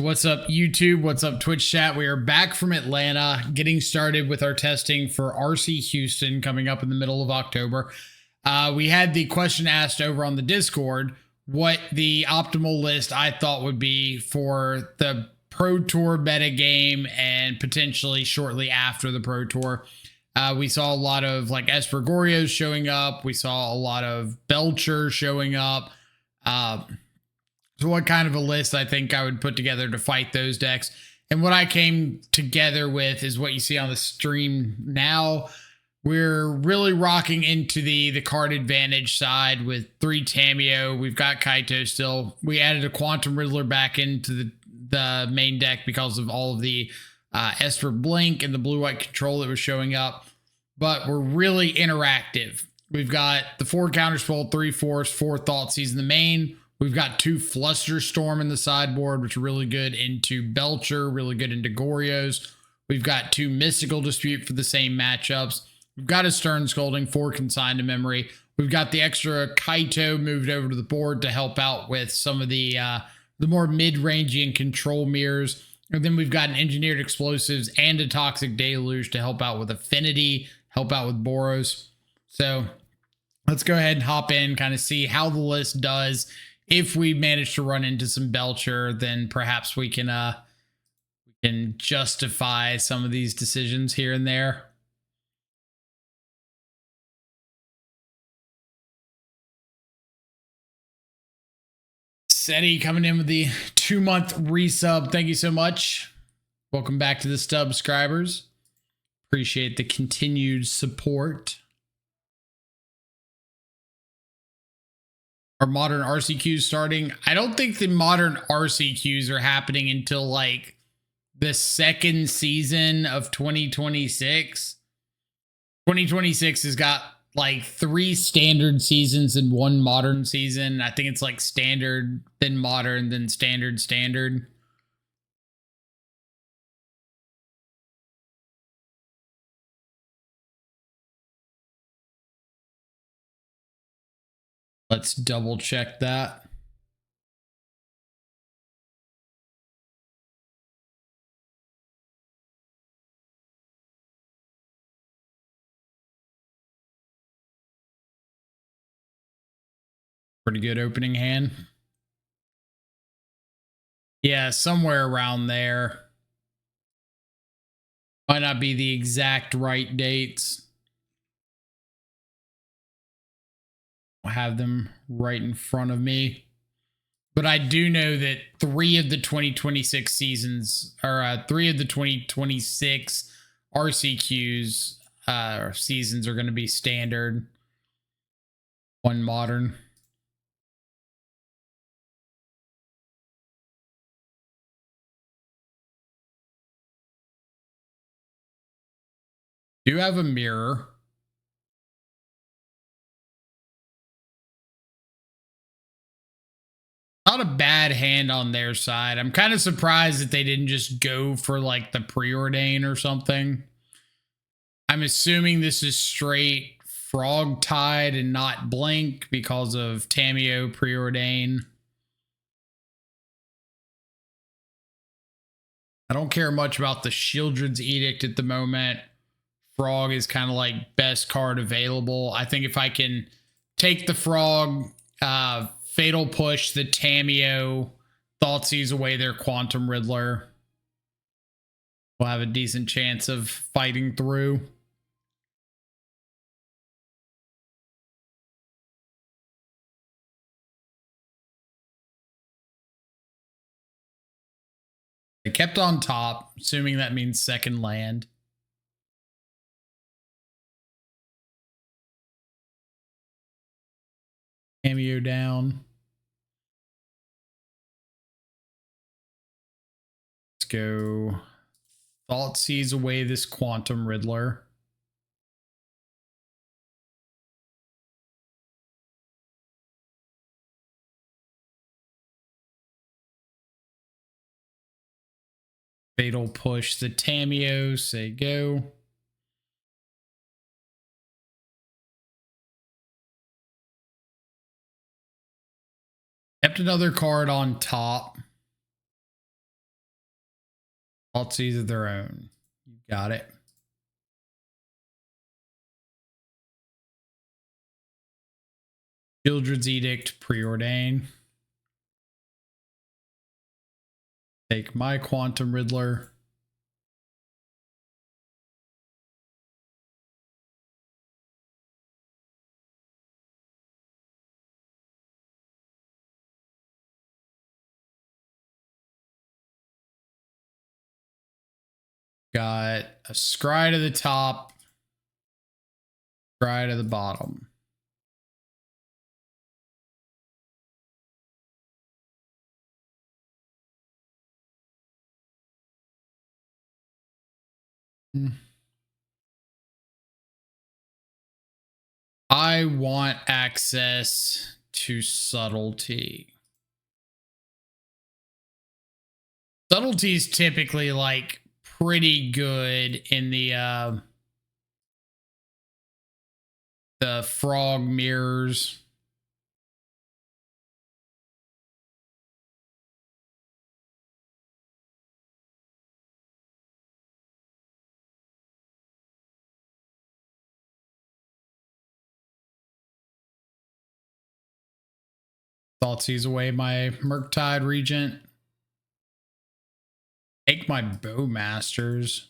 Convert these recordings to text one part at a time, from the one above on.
What's up, YouTube? What's up, Twitch chat? We are back from Atlanta, getting started with our testing for RC Houston coming up in the middle of October. We had the question asked over on the Discord what the optimal list I thought would be for the Pro Tour meta game and potentially shortly after the Pro Tour. We saw a lot of like Esper Goryos showing up. We saw a lot of Belcher showing up. So what kind of a list I think I would put together to fight those decks. And what I came together with is what you see on the stream now. We're really rocking into the card advantage side with 3 Tamiyo. We've got Kaito still. We added a Quantum Riddler back into the main deck because of all of the Esper Blink and the blue-white control that was showing up. But we're really interactive. We've got the 4 Counterspell, 3 Force, 4 Thoughtseize in the main. We've got 2 Flusterstorm in the sideboard, which are really good into Belcher, really good into Goryos. We've got 2 Mystical Dispute for the same matchups. We've got a Stern Scolding, 4 Consign to Memory. We've got the extra Kaito moved over to the board to help out with some of the more mid-rangey and control mirrors. And then we've got an Engineered Explosives and a Toxic Deluge to help out with Affinity, help out with Boros. So let's go ahead and hop in, kind of see how the list does. If we manage to run into some Belcher, then perhaps we can justify some of these decisions here and there. Seti coming in with the 2-month resub. Thank you so much. Welcome back to the subscribers. Appreciate the continued support. Are modern RCQs starting? I don't think the modern RCQs are happening until like the second season of 2026. 2026 has got like 3 standard seasons and 1 modern season. I think it's like standard, then modern, then standard. Let's double check that. Pretty good opening hand. Yeah, somewhere around there. Might not be the exact right dates. I'll have them right in front of me. But I do know that 3 of the 2026 seasons, or 3 of the 2026 RCQs seasons are going to be standard. 1 modern. Do have a mirror. Not a bad hand on their side. I'm kind of surprised that they didn't just go for like the Preordain or something. I'm assuming this is straight FrogTide and not Blink because of Tamiyo Preordain. I don't care much about the Shieldred's Edict at the moment. Frog is kind of like best card available. I think if I can take the Frog, Fatal Push, the Tamiyo, Thoughtseize away their Quantum Riddler, we'll have a decent chance of fighting through. They kept on top, assuming that means second land. Tamiyo down. Let's go. Thoughtseize away this Quantum Riddler. Fatal Push the Tamiyo, say go. Kept another card on top. Altsies of their own. You got it. Children's Edict, preordain. Take my Quantum Riddler. Got a scry to the top, scry to the bottom. I want access to subtlety. Subtlety is typically like pretty good in the frog mirrors. Thoughtseize away my Murktide Regent. Take my Bowmasters.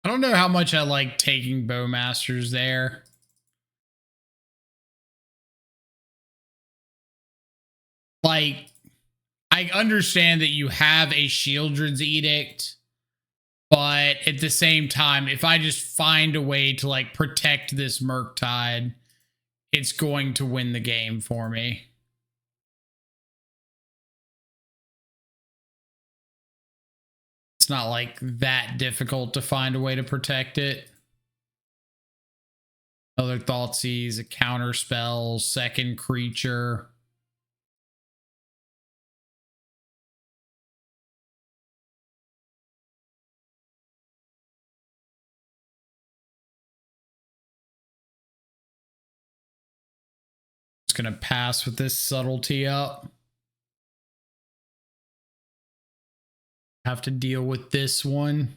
I don't know how much I like taking Bowmasters there. Like, I understand that you have a Shieldred's Edict, but at the same time, if I just find a way to like protect this Murktide, it's going to win the game for me. It's not like that difficult to find a way to protect it. Other Thoughtseize, a counter spell, second creature. Just gonna pass with this subtlety up. Have to deal with this one.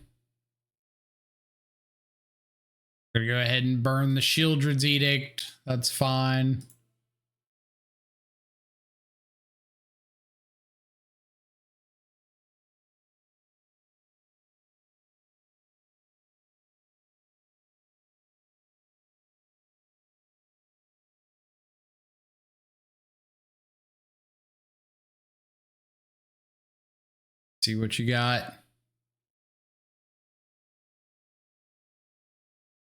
Gonna go ahead and burn the Shieldred's Edict. That's fine. See what you got. I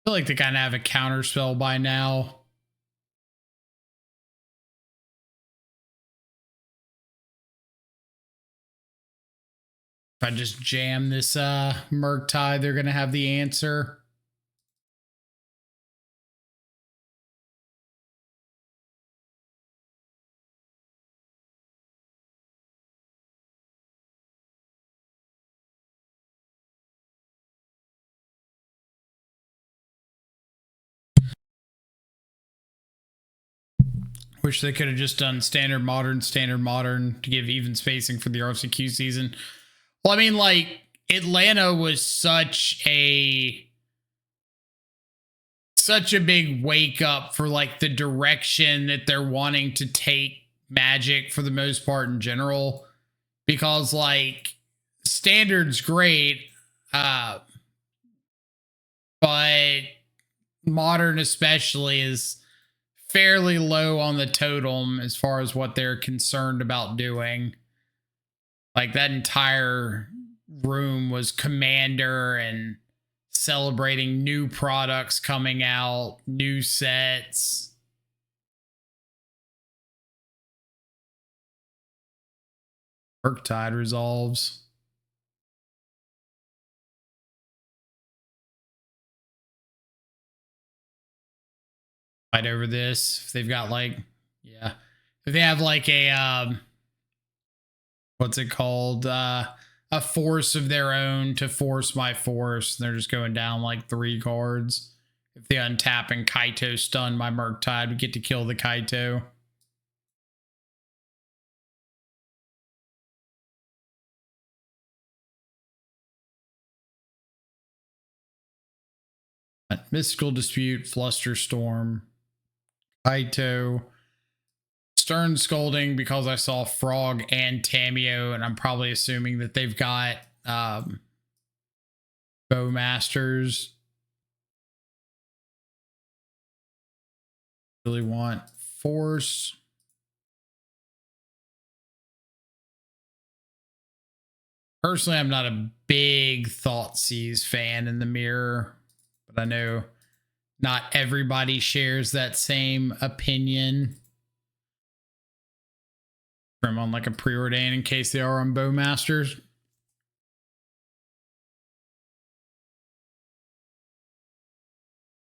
feel like they kind of have a counter spell by now. If I just jam this Murktide, they're going to have the answer. Wish they could have just done standard modern to give even spacing for the RCQ season. Well, I mean, like, Atlanta was such a big wake up for like the direction that they're wanting to take Magic for the most part in general, because like standard's great, but modern especially is fairly low on the totem as far as what they're concerned about doing. Like that entire room was Commander and celebrating new products coming out, new sets. Murktide resolves. Fight over this. If they've got like, if they have like a what's it called? a force of their own to force my force. They're just going down like 3 cards. If they untap and Kaito stun my Murktide, we get to kill the Kaito. Mystical Dispute, Flusterstorm, Kaito, Stern Scolding because I saw Frog and Tameo, and I'm probably assuming that they've got Bowmasters. Really want Force. Personally, I'm not a big Thoughtseize fan in the mirror, but I know not everybody shares that same opinion. From on like a preordain in case they are on Bowmasters.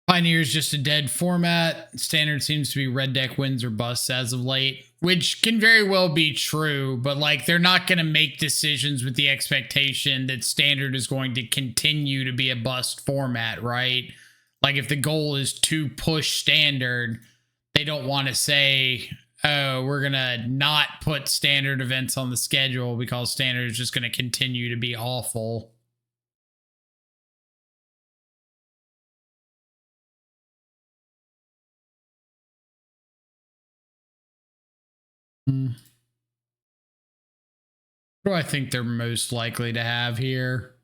Pioneer is just a dead format. Standard seems to be red deck wins or busts as of late, which can very well be true, but like they're not going to make decisions with the expectation that Standard is going to continue to be a bust format, right? Like if the goal is to push Standard, they don't want to say, oh, we're going to not put Standard events on the schedule because Standard is just going to continue to be awful. What do I think they're most likely to have here?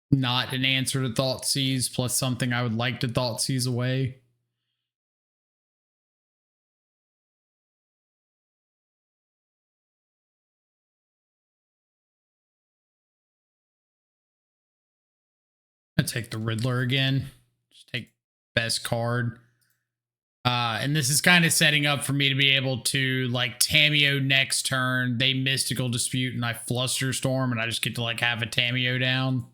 Not an answer to Thoughtseize plus something I would like to Thoughtseize away. I take the Riddler again. Just take best card. And this is kind of setting up for me to be able to like Tameo next turn. They Mystical Dispute and I Flusterstorm, and I just get to like have a Tameo down.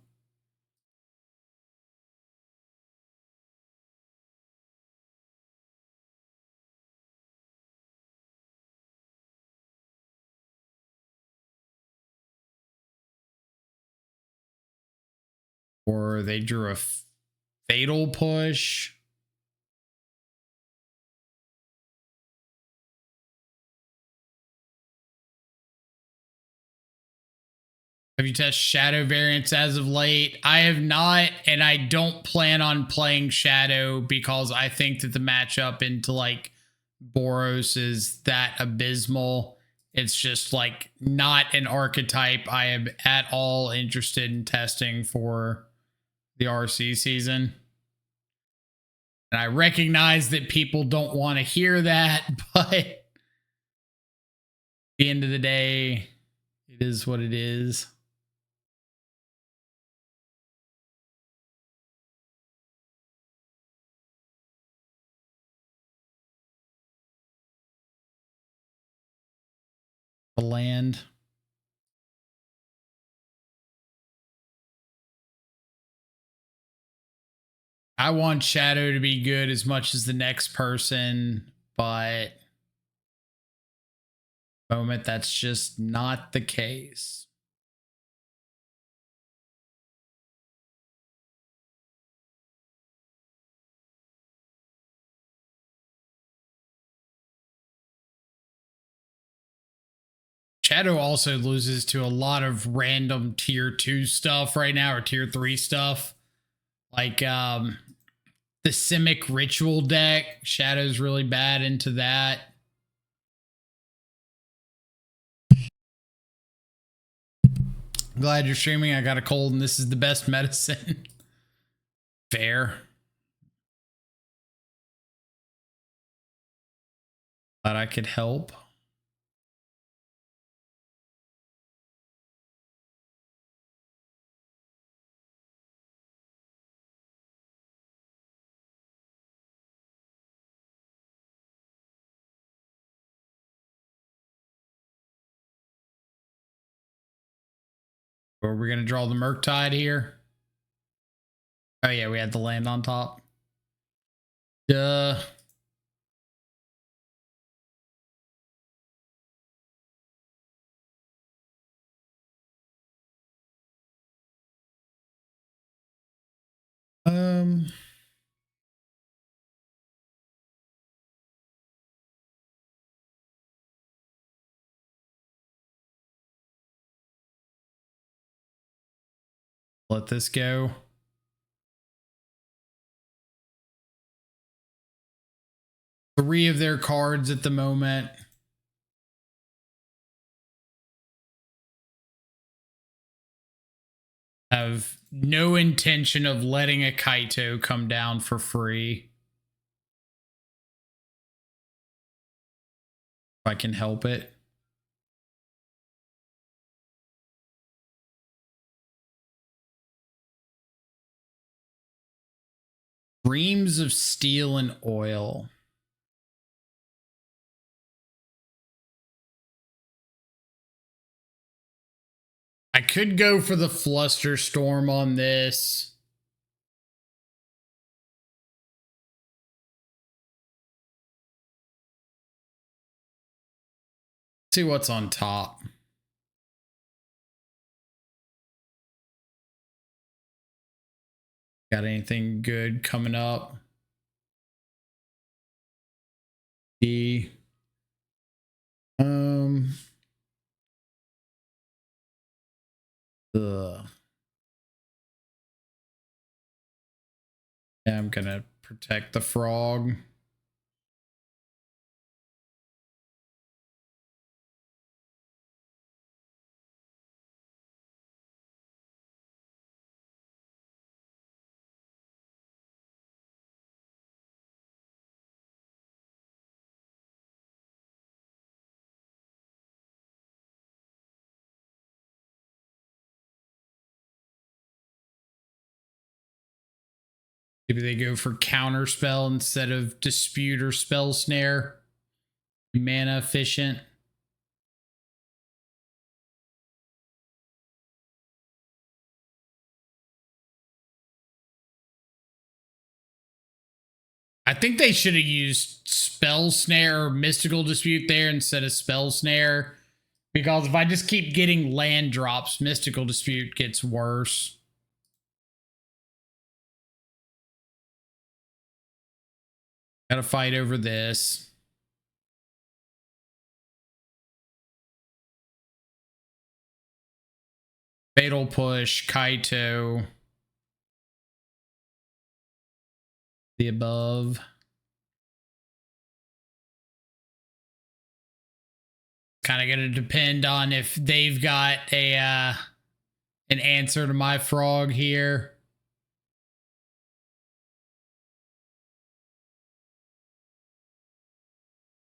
Or they drew a Fatal Push. Have you tested Shadow variants as of late? I have not, and I don't plan on playing Shadow because I think that the matchup into like Boros is that abysmal. It's just like not an archetype I am at all interested in testing for the RC season. And I recognize that people don't want to hear that, but at the end of the day, it is what it is. The land. I want Shadow to be good as much as the next person, but moment that's just not the case. Shadow also loses to a lot of random tier 2 stuff right now, or tier 3 stuff. Like the Simic Ritual deck. Shadow's really bad into that. Glad you're streaming. I got a cold and this is the best medicine. Fair. Glad I could help. Are we going to draw the Murktide here? Oh yeah, we had the land on top. Duh. Let this go. Three of their cards at the moment. Have no intention of letting a Kaito come down for free. If I can help it. Dreams of Steel and Oil. I could go for the Flusterstorm on this. See what's on top. Got anything good coming up? The yeah, I'm gonna protect the frog. Maybe they go for Counterspell instead of Dispute or Spell Snare. Mana efficient. I think they should have used Spell Snare or Mystical Dispute there instead of Spell Snare. Because if I just keep getting land drops, Mystical Dispute gets worse. Gotta fight over this. Fatal Push, Kaito. The above. Kind of going to depend on if they've got a an answer to my frog here.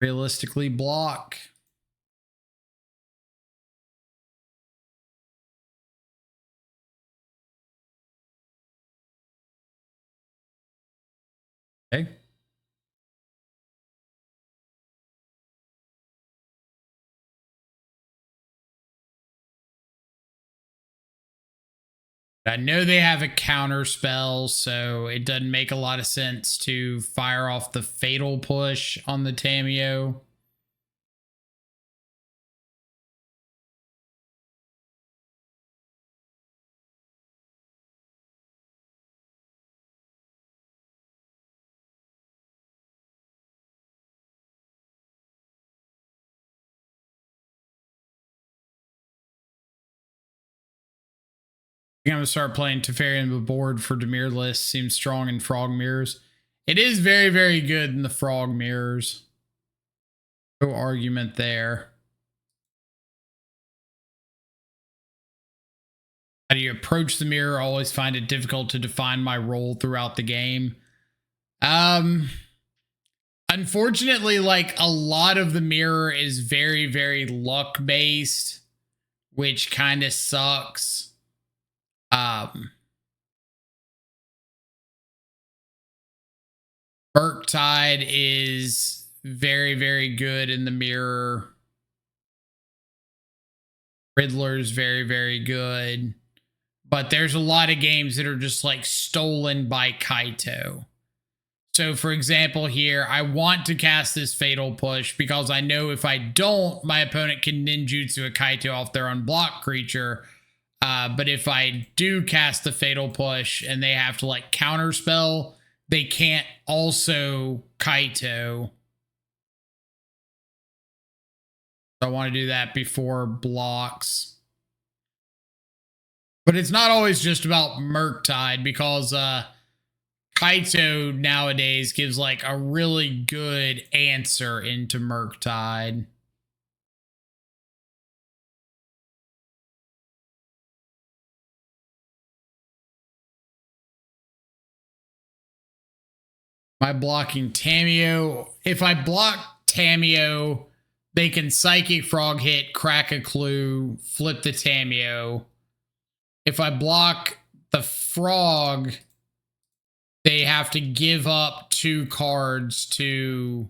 Realistically block. Okay. I know they have a counter spell, so it doesn't make a lot of sense to fire off the Fatal Push on the Tamiyo. I'm going to start playing Teferi on the board for Dimir list. Seems strong in Frog Mirrors. It is very, very good in the Frog Mirrors. No argument there. How do you approach the mirror? I always find it difficult to define my role throughout the game. Unfortunately, like a lot of the mirror is very, very luck based, which kind of sucks. FrogTide is very, very good in the mirror. Riddler's very, very good. But there's a lot of games that are just like stolen by Kaito. So for example here, I want to cast this Fatal Push because I know if I don't, my opponent can ninjutsu a Kaito off their unblocked creature. But if I do cast the Fatal Push and they have to like counterspell, they can't also Kaito. I want to do that before blocks. But it's not always just about FrogTide, because Kaito nowadays gives like a really good answer into FrogTide. Am I blocking Tamiyo? If I block Tamiyo, they can Psychic Frog hit, crack a clue, flip the Tamiyo. If I block the frog, they have to give up 2 cards to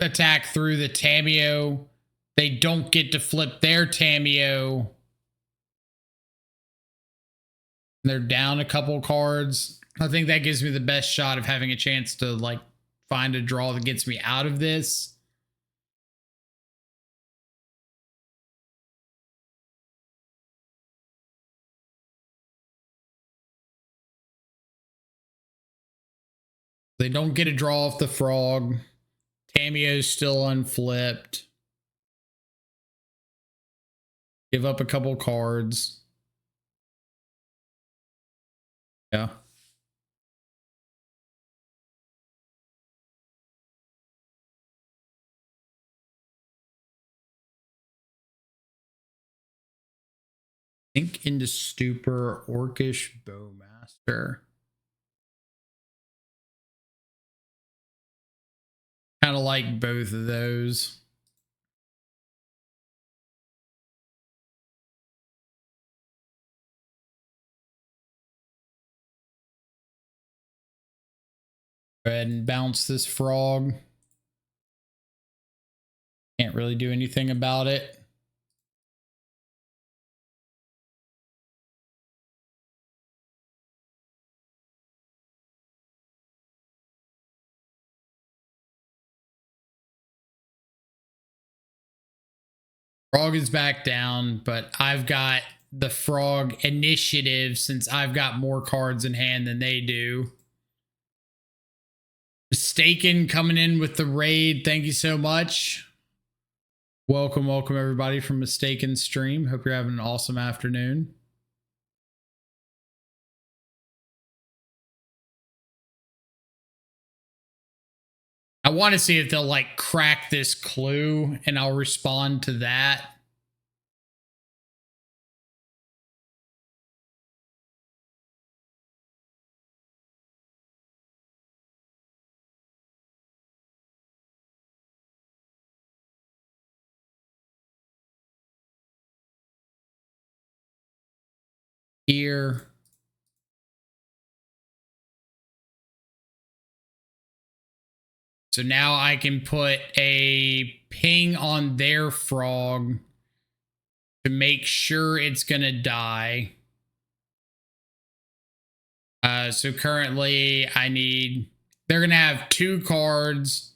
attack through the Tamiyo. They don't get to flip their Tamiyo. They're down a couple cards. I think that gives me the best shot of having a chance to like find a draw that gets me out of this. They don't get a draw off the frog. Tamiyo's still unflipped. Give up a couple cards. Yeah. Sink into Stupor, Orcish Bowmaster. Kind of like both of those. Go ahead and bounce this frog. Can't really do anything about it. Frog is back down, but I've got the frog initiative since I've got more cards in hand than they do. Mistaken coming in with the raid. Thank you so much. Welcome everybody from Mistaken Stream. Hope you're having an awesome afternoon. I want to see if they'll like crack this clue and I'll respond to that. Here. So now I can put a ping on their frog to make sure it's going to die. So currently they're going to have 2 cards.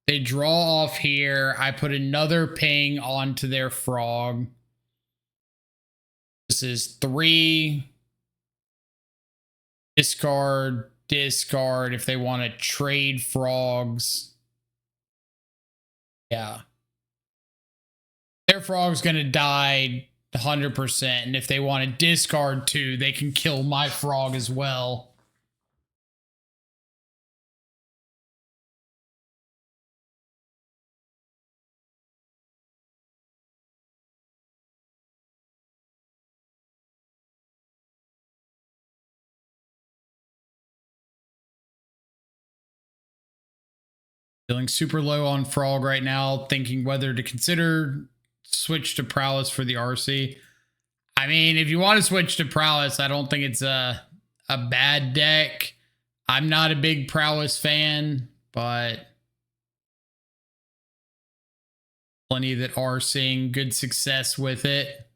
They draw off here. I put another ping onto their frog. This is 3. Discard, discard if they want to trade frogs. Yeah. Their frog's going to die 100%. And if they want to discard 2, they can kill my frog as well. Feeling super low on frog right now, thinking whether to consider switch to prowess for the RC. I mean, if you want to switch to prowess, I don't think it's a bad deck. I'm not a big prowess fan, but plenty that are seeing good success with it.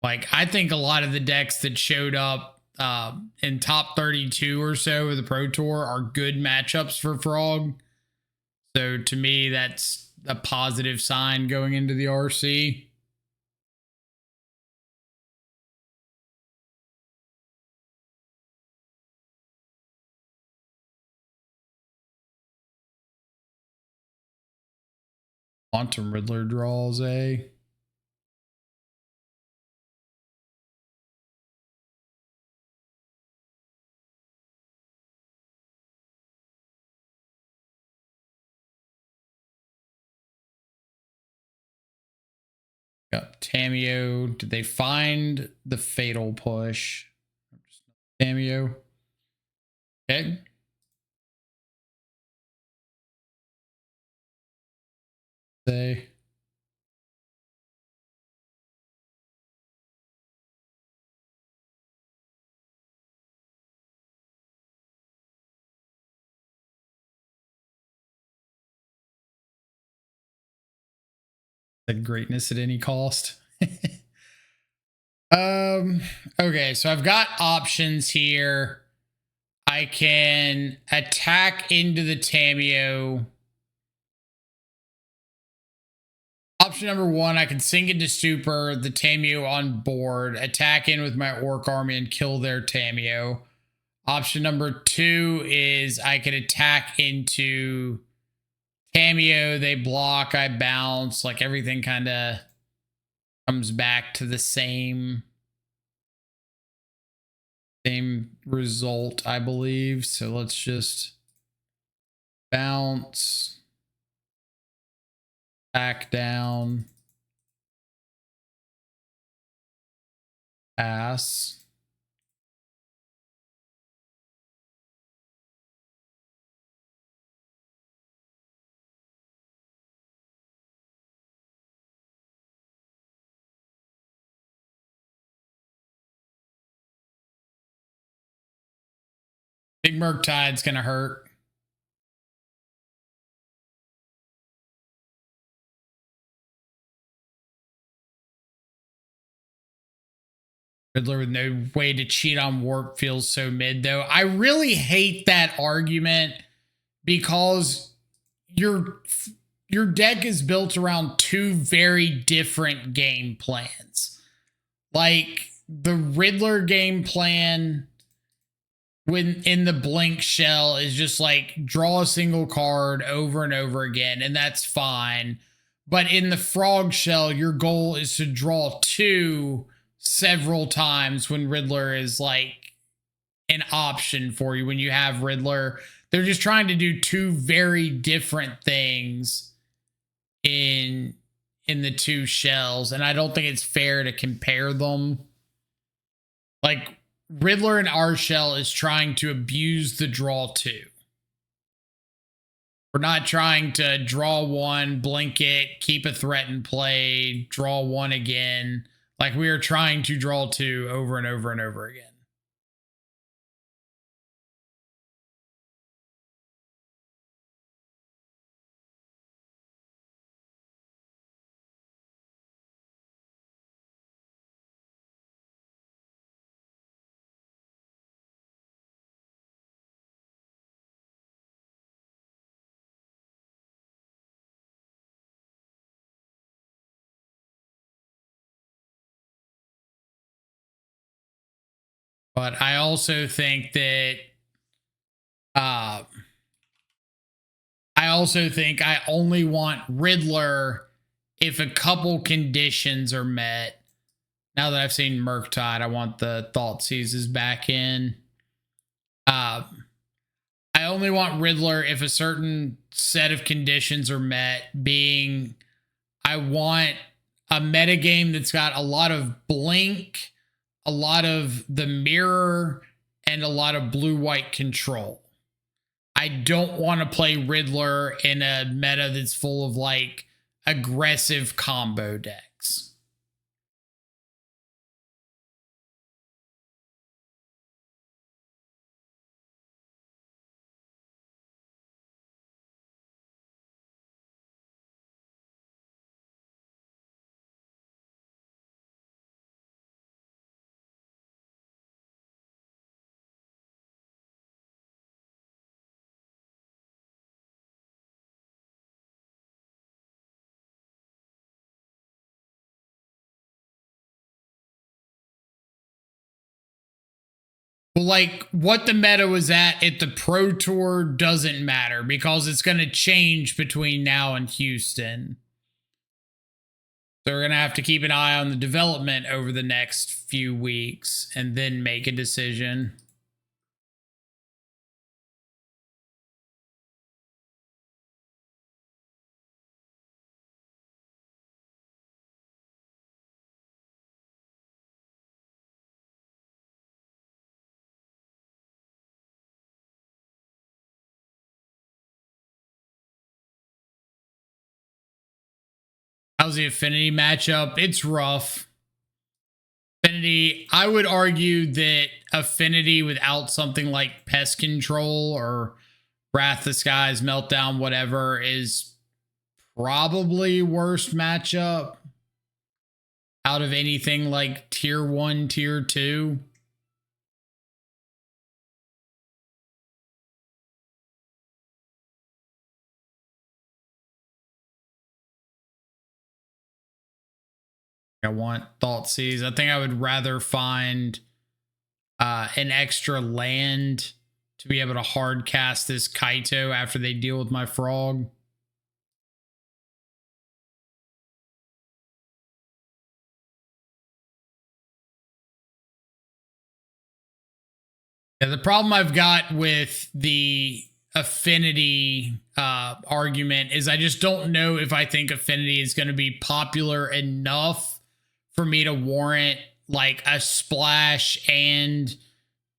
Like, I think a lot of the decks that showed up in top 32 or so of the Pro Tour are good matchups for Frog. So to me, that's a positive sign going into the RC. Quantum Riddler draws a. Got Tameo. Did they find the fatal push? Tameo. Okay. Say. Said greatness at any cost. Okay, so I've got options here. I can attack into the Tameo. Option number one, I can sink into Super, the Tameo on board, attack in with my Orc army and kill their Tameo. Option number two is I could attack into Tameo, they block, I bounce, like everything kind of comes back to the same result, I believe. So let's just bounce, back down, pass. Big FrogTide's gonna hurt. Riddler with no way to cheat on warp feels so mid, though. I really hate that argument because your deck is built around two very different game plans. Like the Riddler game plan when in the Blink shell is just like draw a single card over and over again, and that's fine. But in the Frog shell, your goal is to draw two several times when Riddler is like an option for you. When you have Riddler, they're just trying to do two very different things in the two shells, and I don't think it's fair to compare them. Like Riddler in our shell is trying to abuse the draw two. We're not trying to draw one, blink it, keep a threat in play, draw one again. Like we are trying to draw two over and over and over again. But I also think that I only want Riddler if a couple conditions are met. Now that I've seen FrogTide, I want the Thoughtseizes back in. I only want Riddler if a certain set of conditions are met, being I want a metagame that's got a lot of blink, a lot of the mirror, and a lot of blue-white control. I don't want to play Riddler in a meta that's full of like aggressive combo decks. Well, like what the meta was at the Pro Tour doesn't matter because it's going to change between now and Houston. So we're going to have to keep an eye on the development over the next few weeks and then make a decision. How's the Affinity matchup? It's rough. Affinity, I would argue that Affinity without something like Pest Control or Wrath of the Skies, Meltdown, whatever, is probably worst matchup out of anything like tier 1, tier 2. I want Thoughtseize. I think I would rather find an extra land to be able to hard cast this Kaito after they deal with my frog. Yeah, the problem I've got with the Affinity argument is I just don't know if I think Affinity is going to be popular enough for me to warrant like a splash and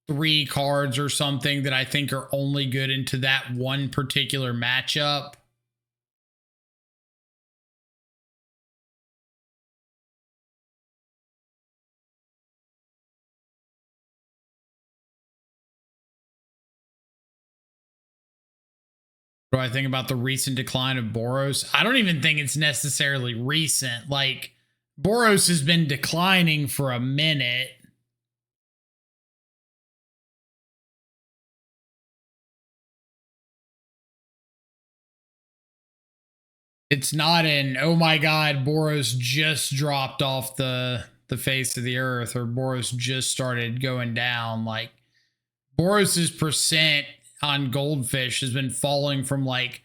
3 cards or something that I think are only good into that one particular matchup. What do I think about the recent decline of Boros? I don't even think it's necessarily recent. Like, Boros has been declining for a minute. It's not an, oh my god, Boros just dropped off the face of the earth, or Boros just started going down. Like, Boros's percent on Goldfish has been falling from like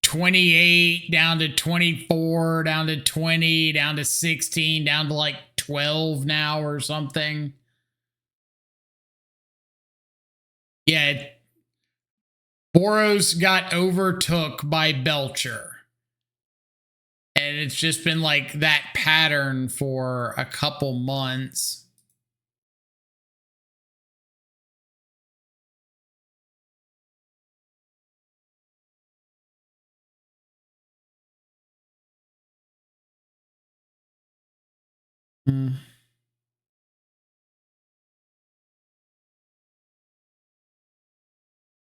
28 down to 24 down to 20 down to 16 down to like 12 now or something. Yeah, Boros got overtook by Belcher. And it's just been like that pattern for a couple months.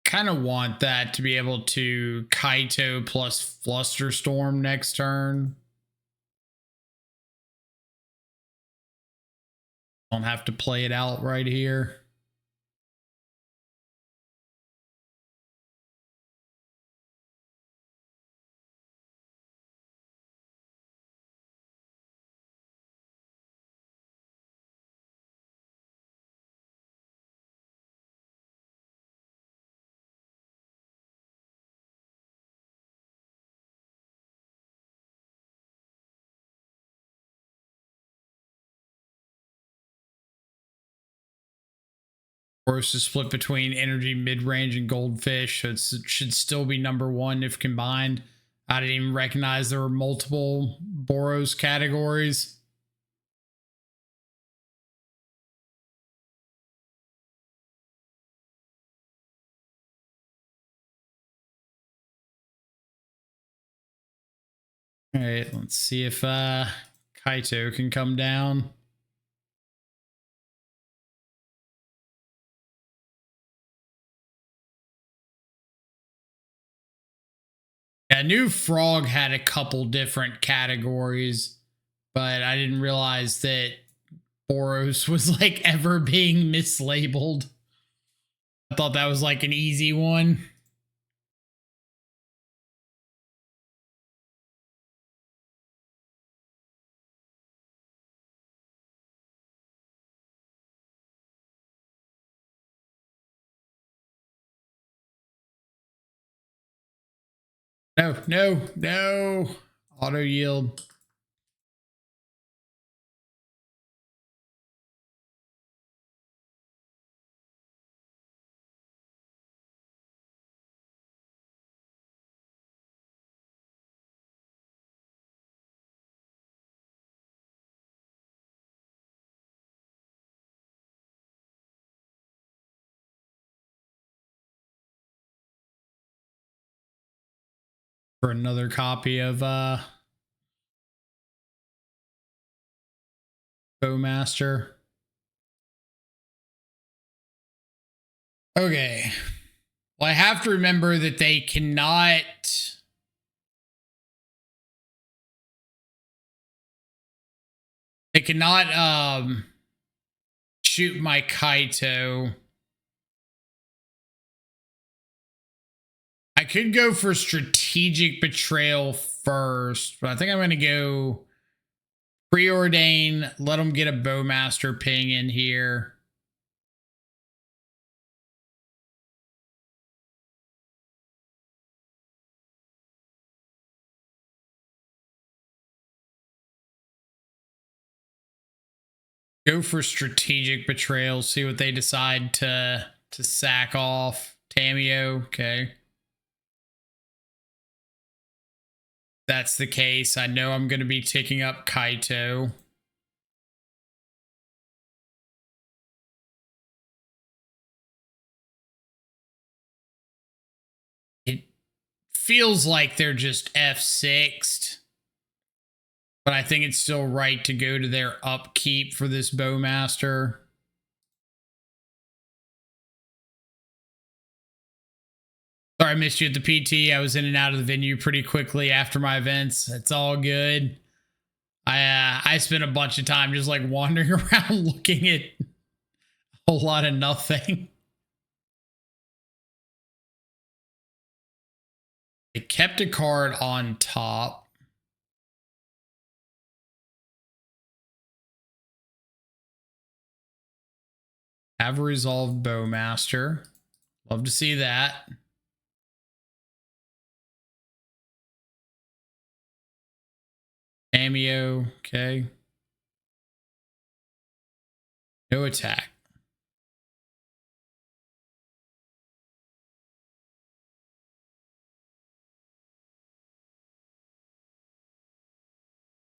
Kind of want that to be able to Kaito plus Flusterstorm next turn. Don't have to play it out right here. Boros is split between energy mid-range and Goldfish, so it should still be number 1 if combined. I didn't even recognize there were multiple Boros categories. All right, let's see if Kaito can come down. I knew Frog had a couple different categories, but I didn't realize that Boros was like ever being mislabeled. I thought that was like an easy one. No, no, no. Auto yield. For another copy of Bowmaster. Okay. Well, I have to remember that they cannot shoot my Kaito. I could go for strategic betrayal first, but I think I'm going to go preordain, let them get a Bowmaster ping in here. Go for strategic betrayal, see what they decide to sack off. Tamio, okay. That's the case. I know I'm going to be ticking up Kaito. It feels like they're just F6'd, but I think it's still right to go to their upkeep for this Bowmaster. Sorry, I missed you at the PT. I was in and out of the venue pretty quickly after my events. It's all good. I spent a bunch of time just like wandering around looking at a whole lot of nothing. They kept a card on top. Have a resolved Bowmaster. Love to see that. Cameo, okay. No attack.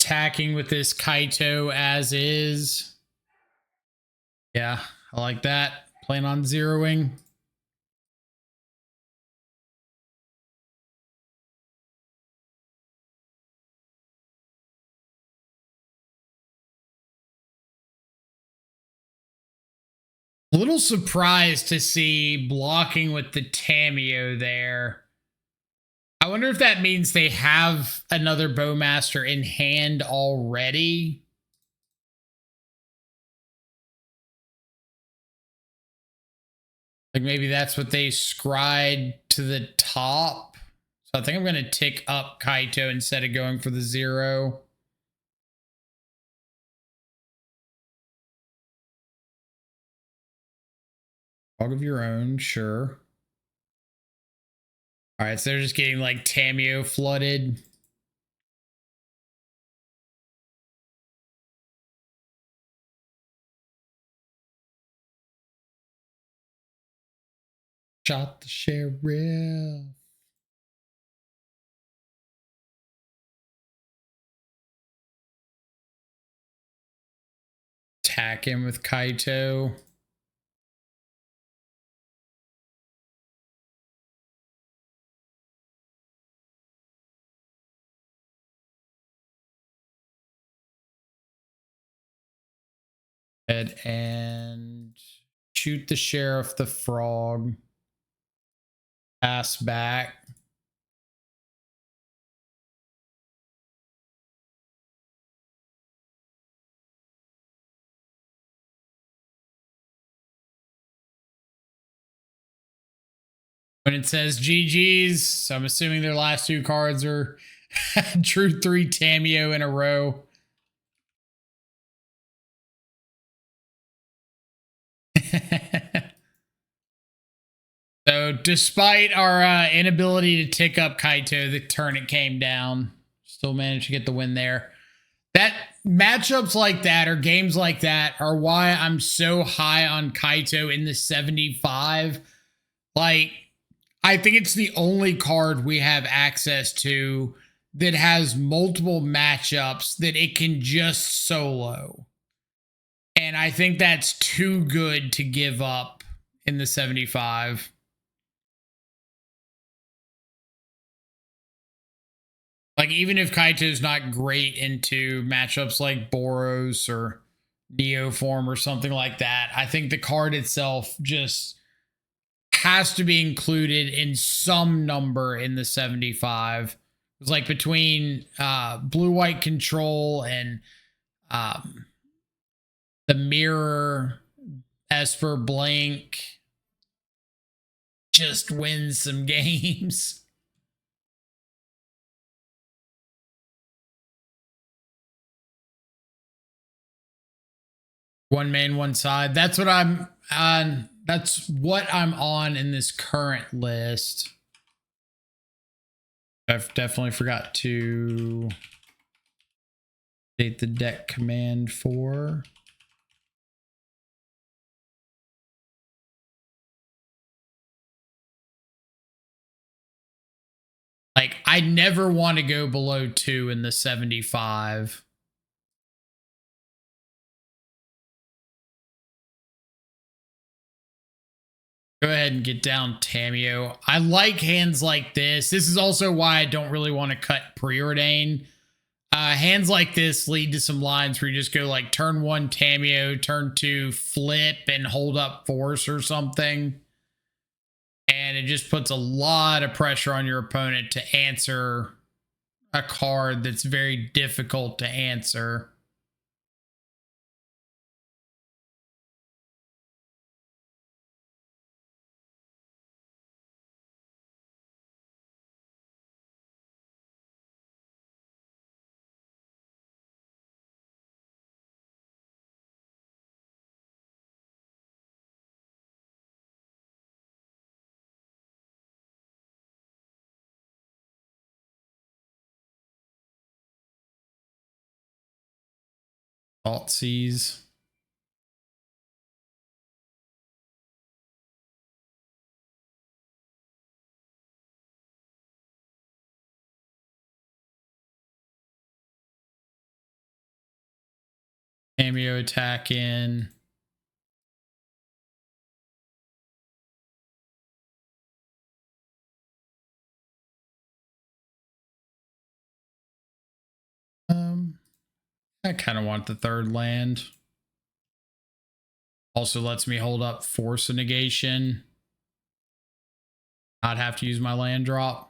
Attacking with this Kaito as is. Yeah, I like that. Plan on zeroing. A little surprised to see blocking with the Tamio there. I wonder if that means they have another Bowmaster in hand already. Like maybe that's what they scried to the top. So I think I'm going to tick up Kaito instead of going for the 0. Dog of your own, sure. All right, so they're just getting like Tamio flooded. Shot the sheriff. Attack him with Kaito. And shoot the sheriff, the frog. Pass back. When it says GG's, so I'm assuming their last 2 cards are True 3 Tamio in a row. So despite our inability to tick up Kaito the turn it came down, still managed to get the win there. That matchups like that or games like that are why I'm so high on Kaito in the 75. Like, I think it's the only card we have access to that has multiple matchups that it can just solo. And I think that's too good to give up in the 75. Like, even if Kaito's not great into matchups like Boros or Neoform or something like that, I think the card itself just has to be included in some number in the 75. It's like between blue-white control and the mirror, Esper, Blink, just wins some games. One main, one side. That's what I'm on. That's what I'm on in this current list. I've definitely forgot to update the deck command for. Like, I never want to go below 2 in the 75. Go ahead and get down Tamiyo. I like hands like this. This is also why I don't really want to cut Preordain. Hands like this lead to some lines where you just go like turn 1 Tamiyo, turn 2 flip and hold up force or something. And it just puts a lot of pressure on your opponent to answer a card that's very difficult to answer. Alt Seas. Tamiyo attack in. I kind of want the third land. Also lets me hold up force a negation. Not have to use my land drop.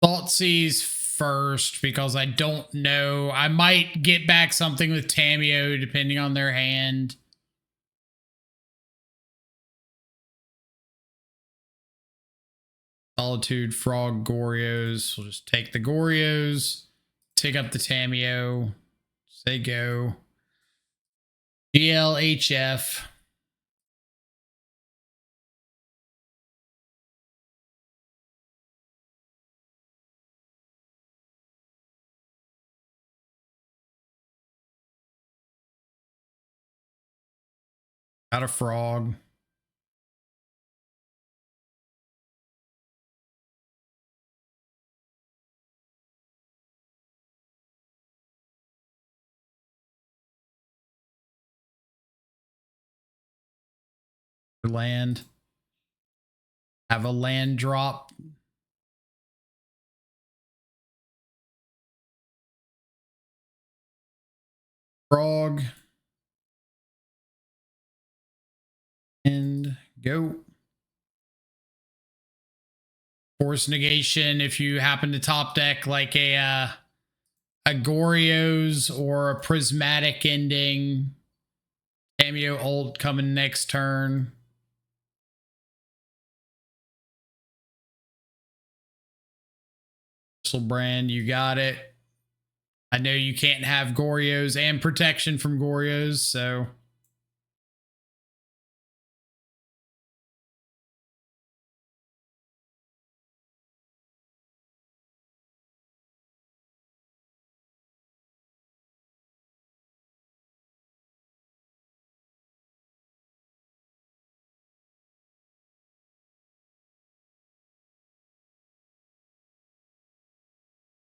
Thoughtseize first because I don't know. I might get back something with Tamiyo depending on their hand. Solitude, Frog, Goryos. We'll just take the Goryos, take up the Tamiyo, say go. GLHF. Got a frog. Land. Have a land drop. Frog. And go. Force negation if you happen to top deck like a Goryo's or a prismatic ending. Cameo ult coming next turn. Brand, you got it. I know you can't have Goryos and protection from Goryos, so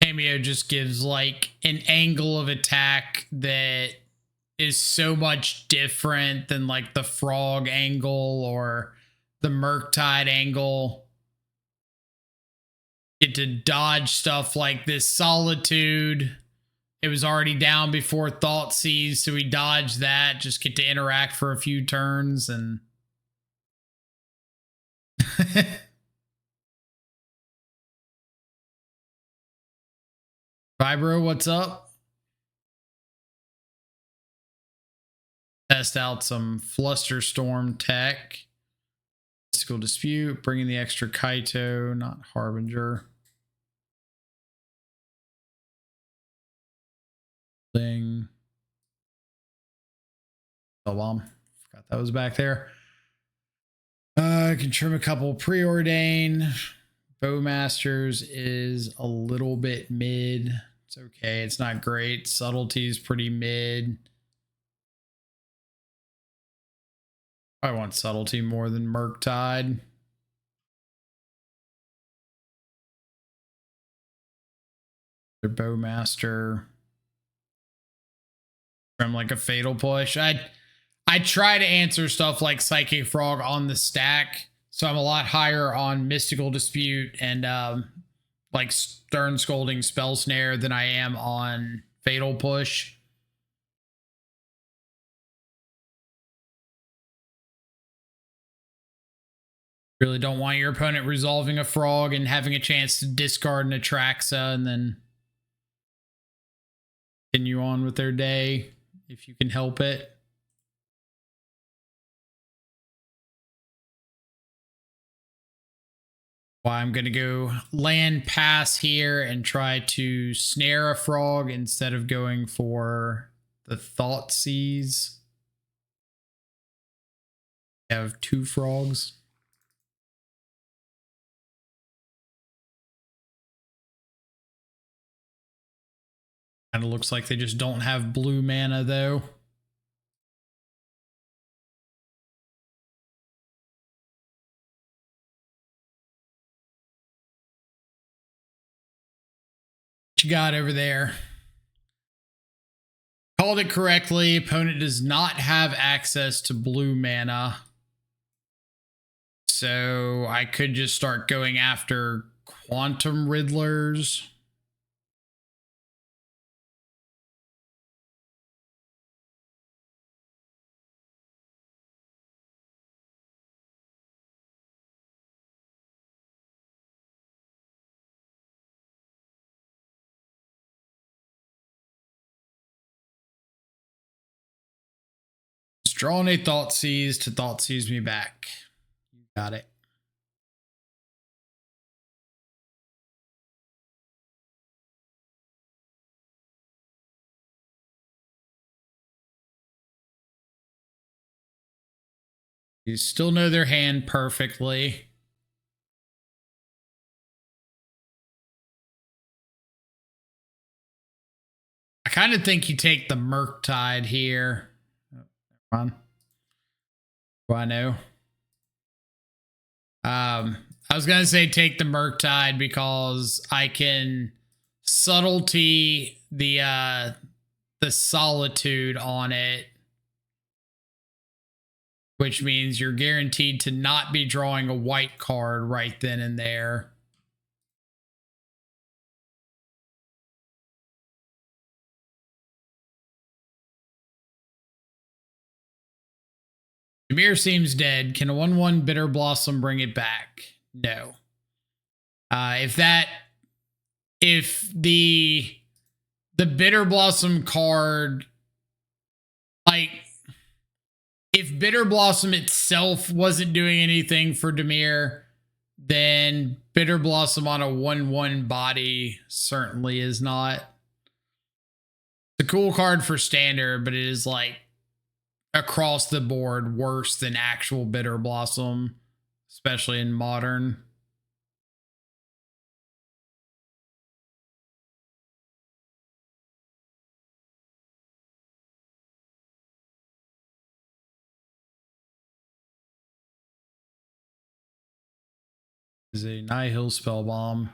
Cameo just gives like an angle of attack that is so much different than like the frog angle or the Murktide angle. Get to dodge stuff like this Solitude. It was already down before Thoughtseize, so we dodged that. Just get to interact for a few turns and Vibro, what's up? Test out some Flusterstorm tech. Mystical Dispute, bringing the extra Kaito, not Harbinger. Thing. Oh, bomb. Forgot that was back there. I can trim a couple Preordain. Bowmasters is a little bit mid. It's okay. It's not great. Subtlety is pretty mid. I want Subtlety more than Murktide. Their Bowmaster. From like a Fatal Push. I try to answer stuff like Psychic Frog on the stack, so I'm a lot higher on Mystical Dispute and like Stern Scolding Spell Snare than I am on Fatal Push. Really don't want your opponent resolving a frog and having a chance to discard an Atraxa and then continue on with their day if you can help it. Well, I'm going to go land pass here and try to snare a frog instead of going for the Thoughtseize. I have 2 frogs. Kind of looks like they just don't have blue mana though. What you got over there? Called it correctly. Opponent does not have access to blue mana. So I could just start going after Quantum Riddlers. Drawing a Thoughtseize to Thoughtseize me back. You got it. You still know their hand perfectly. I kind of think you take the Murktide here. Oh, do I know? I was gonna say take the Murktide because I can subtlety the Solitude on it, which means you're guaranteed to not be drawing a white card right then and there. Dimir seems dead. Can a 1/1 Bitter Blossom bring it back? No. If the Bitter Blossom card, like, if Bitter Blossom itself wasn't doing anything for Dimir, then Bitter Blossom on a 1/1 body certainly is not. It's a cool card for standard, but it is like across the board worse than actual Bitter Blossom, especially in modern. Is a Nihil spell bomb.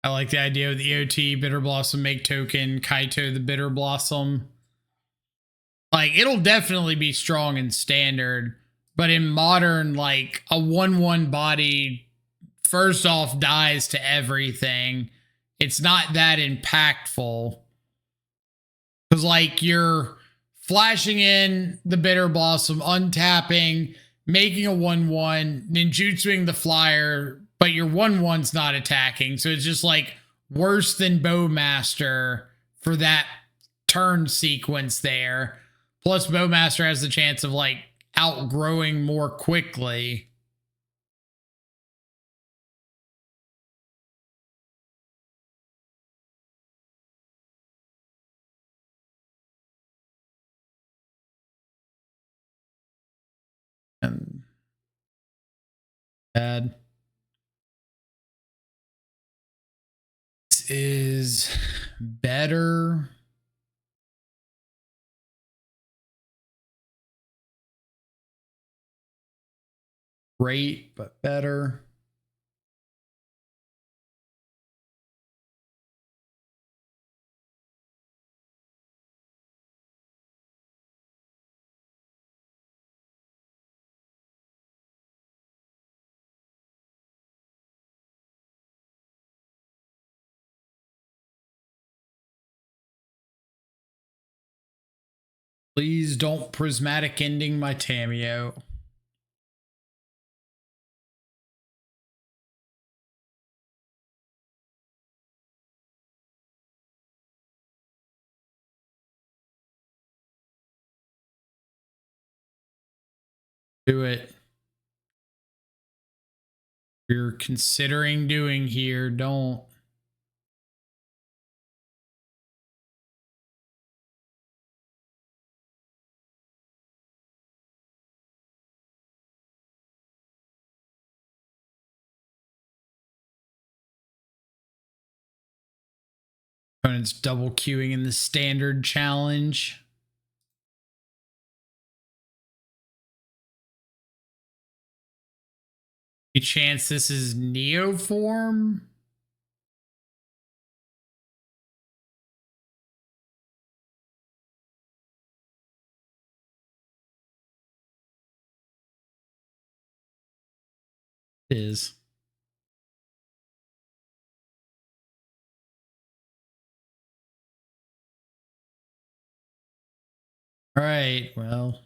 I like the idea of the OT Bitter Blossom make token, Kaito the Bitter Blossom. Like, it'll definitely be strong in standard, but in modern, like a 1/1 body, first off, dies to everything. It's not that impactful. Because, like, you're flashing in the Bitter Blossom, untapping, making a 1/1, ninjutsuing the flyer, but your 1/1's not attacking. So it's just like worse than Bowmaster for that turn sequence there. Plus, Bowmaster has the chance of like outgrowing more quickly. And bad. This is better. Great, but better. Please don't prismatic ending my Tameo. Do it. If you're considering doing here, don't. Opponent's double queuing in the standard challenge. A chance this is Neo form? It is. All right, well,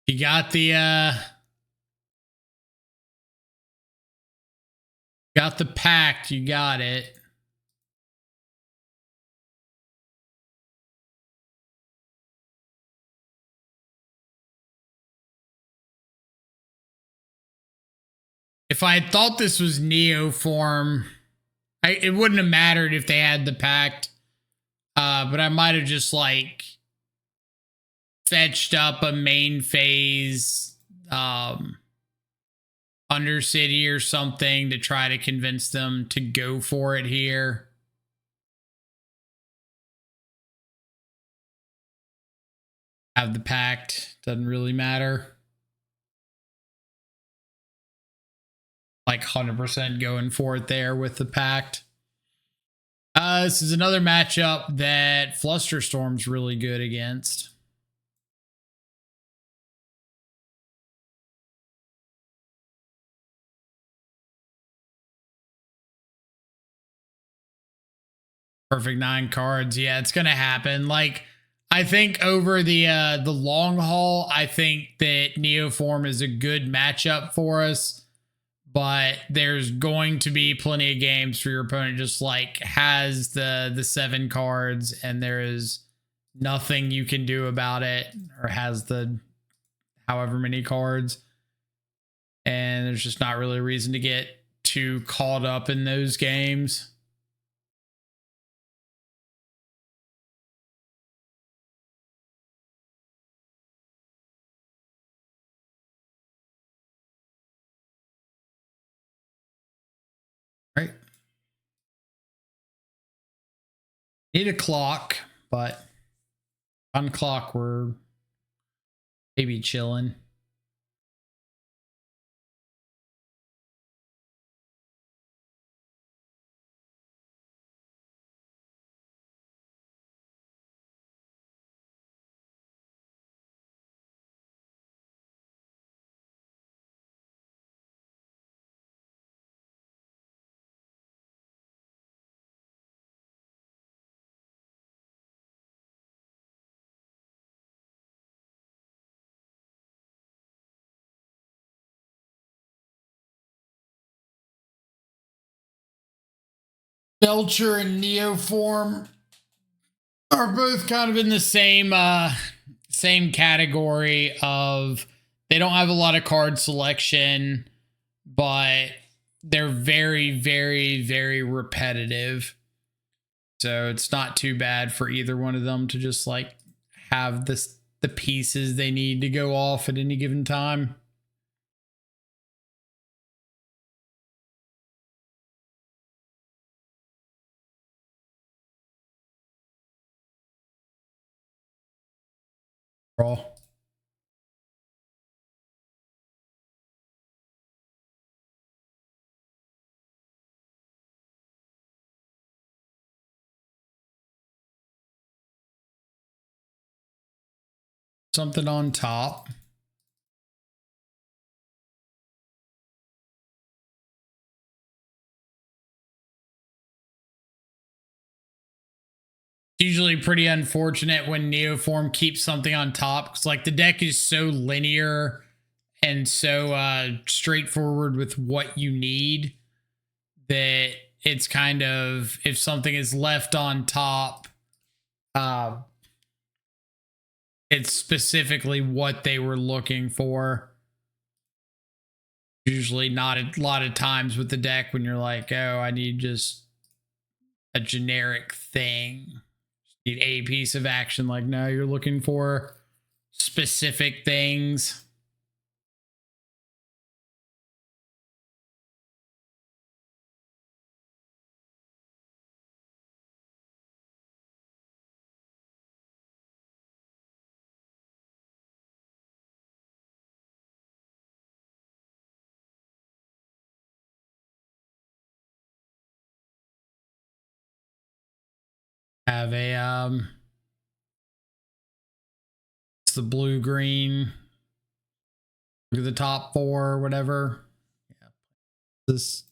you got the pact, you got it. If I had thought this was Neo form, it wouldn't have mattered if they had the pact. But I might have just like fetched up a main phase Undercity or something to try to convince them to go for it here. Have the pact, doesn't really matter. Like 100% going for it there with the pact. This is another matchup that Flusterstorm's really good against. Perfect 9 cards. Yeah, it's gonna happen. Like, I think over the long haul, I think that Neoform is a good matchup for us. but there's going to be plenty of games for your opponent just like has the 7 cards and there is nothing you can do about it, or has the however many cards, and there's just not really a reason to get too caught up in those games. Right. Need a clock, but on clock we're maybe chilling. Belcher and Neoform are both kind of in the same category of they don't have a lot of card selection, but they're very, very, very repetitive. So it's not too bad for either one of them to just like have the pieces they need to go off at any given time. Raw. Something on top. Usually pretty unfortunate when Neoform keeps something on top, because like the deck is so linear and so straightforward with what you need that it's kind of, if something is left on top, it's specifically what they were looking for. Usually not a lot of times with the deck when you're like, oh, I need just a generic thing, need a piece of action. Like, no, you're looking for specific things. Have a it's the blue green. Look at the top 4 or whatever. Yeah. This.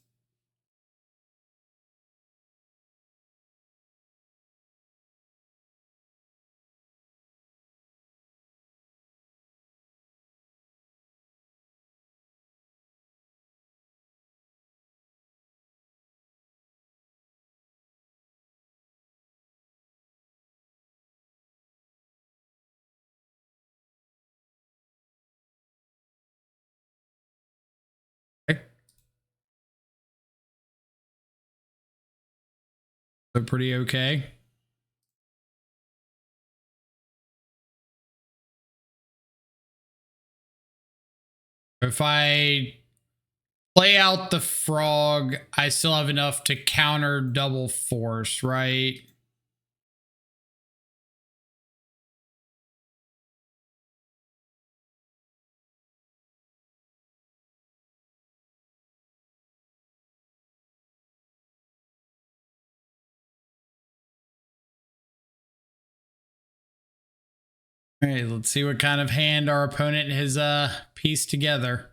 Okay. So pretty okay. If I play out the frog, I still have enough to counter double force, right? All right, let's see what kind of hand our opponent has pieced together.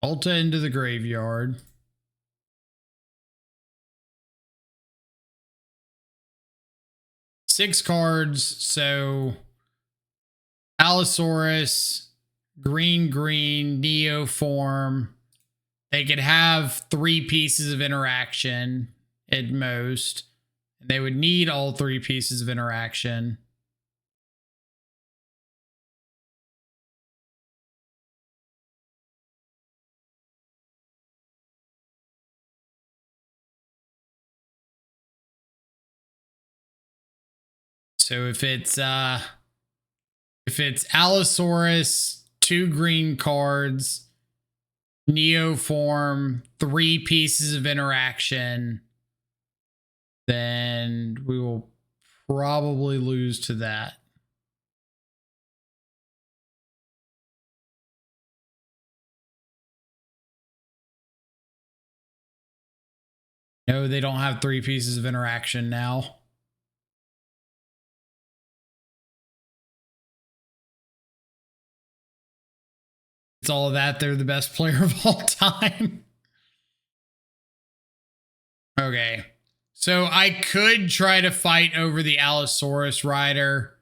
Alta into the graveyard. 6 cards. So Allosaurus, green, Neoform. They could have 3 pieces of interaction at most. And they would need all 3 pieces of interaction. So if it's Allosaurus, 2 green cards, Neoform, 3 pieces of interaction, then we will probably lose to that. No, they don't have 3 pieces of interaction now. It's all of that. They're the best player of all time. Okay. So I could try to fight over the Allosaurus rider.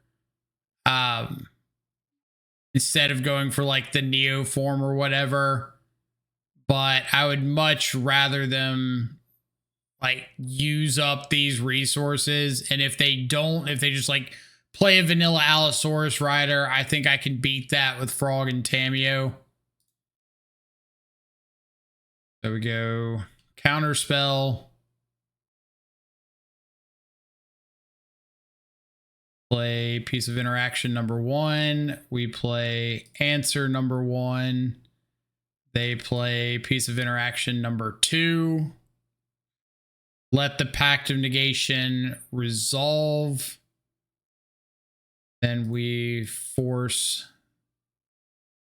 Instead of going for like the Neoform or whatever. But I would much rather them like use up these resources. And if they don't, if they just like play a vanilla Allosaurus rider, I think I can beat that with Frog and Tameo. There we go. Counterspell. Play piece of interaction number 1. We play answer number 1. They play piece of interaction number 2. Let the Pact of Negation resolve. Then we force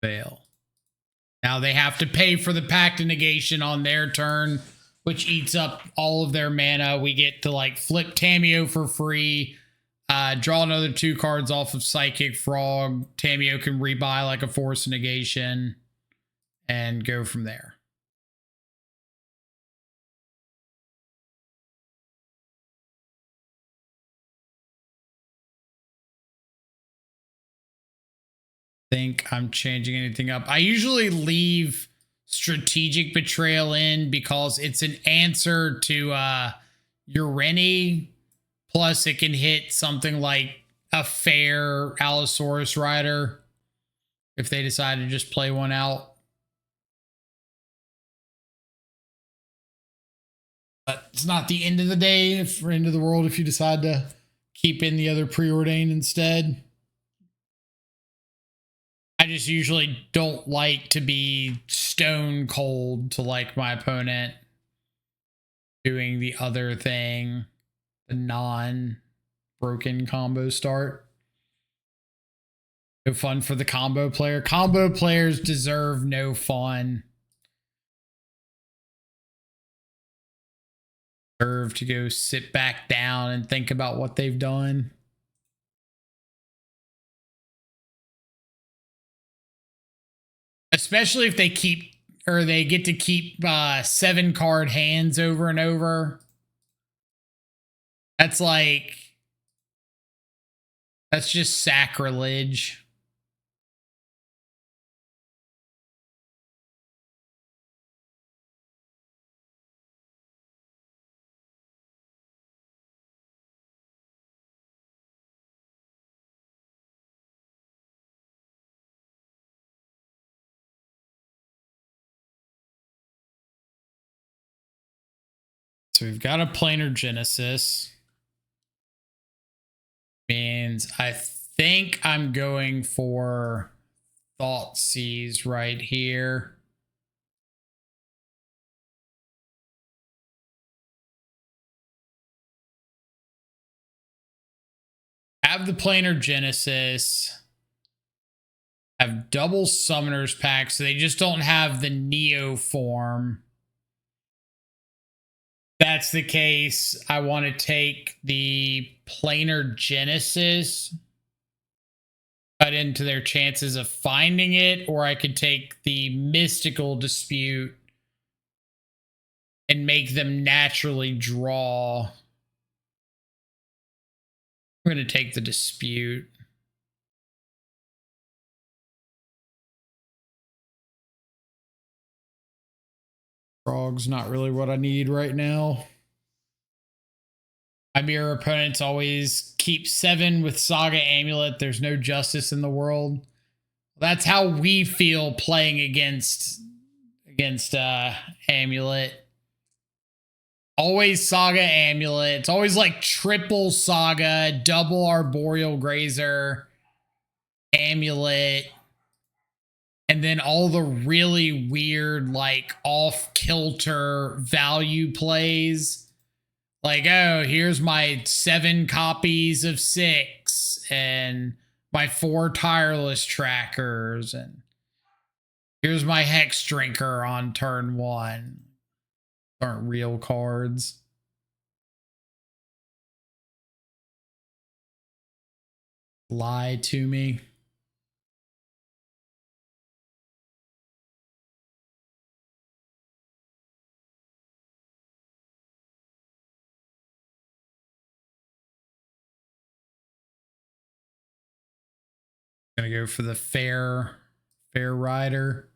fail. Now they have to pay for the Pact of Negation on their turn, which eats up all of their mana. We get to like flip Tameo for free. Draw another 2 cards off of Psychic Frog. Tameo can rebuy like a Force Negation and go from there. Think I'm changing anything up. I usually leave Strategic Betrayal in because it's an answer to Ureni. Plus, it can hit something like a fair Allosaurus rider if they decide to just play one out. But it's not the end of the day, or end of the world if you decide to keep in the other preordained instead. I just usually don't like to be stone cold to like my opponent doing the other thing. The non-broken combo start. No fun for the combo player. Combo players deserve no fun. Deserve to go sit back down and think about what they've done. Especially if they keep, or they get to keep 7 card hands over and over. That's like, that's just sacrilege. So we've got a planar Genesis. Means I think I'm going for Thoughtseize right here. Have the planar Genesis. Have double Summoner's Pack, so they just don't have the Neoform. That's the case. I want to take the planar Genesis, cut into their chances of finding it, or I could take the Mystical Dispute and make them naturally draw. I'm going to take the dispute. Frog's not really what I need right now. My mirror opponents always keep 7 with Saga Amulet. There's no justice in the world. That's how we feel playing against Amulet. Always Saga Amulet. It's always like triple Saga, double Arboreal Grazer, Amulet, and then all the really weird, like off-kilter value plays. Like, oh, here's my 7 copies of 6 and my 4 tireless trackers, and here's my Hex Drinker on turn 1. Aren't real cards. Lie to me. Gonna go for the fair rider.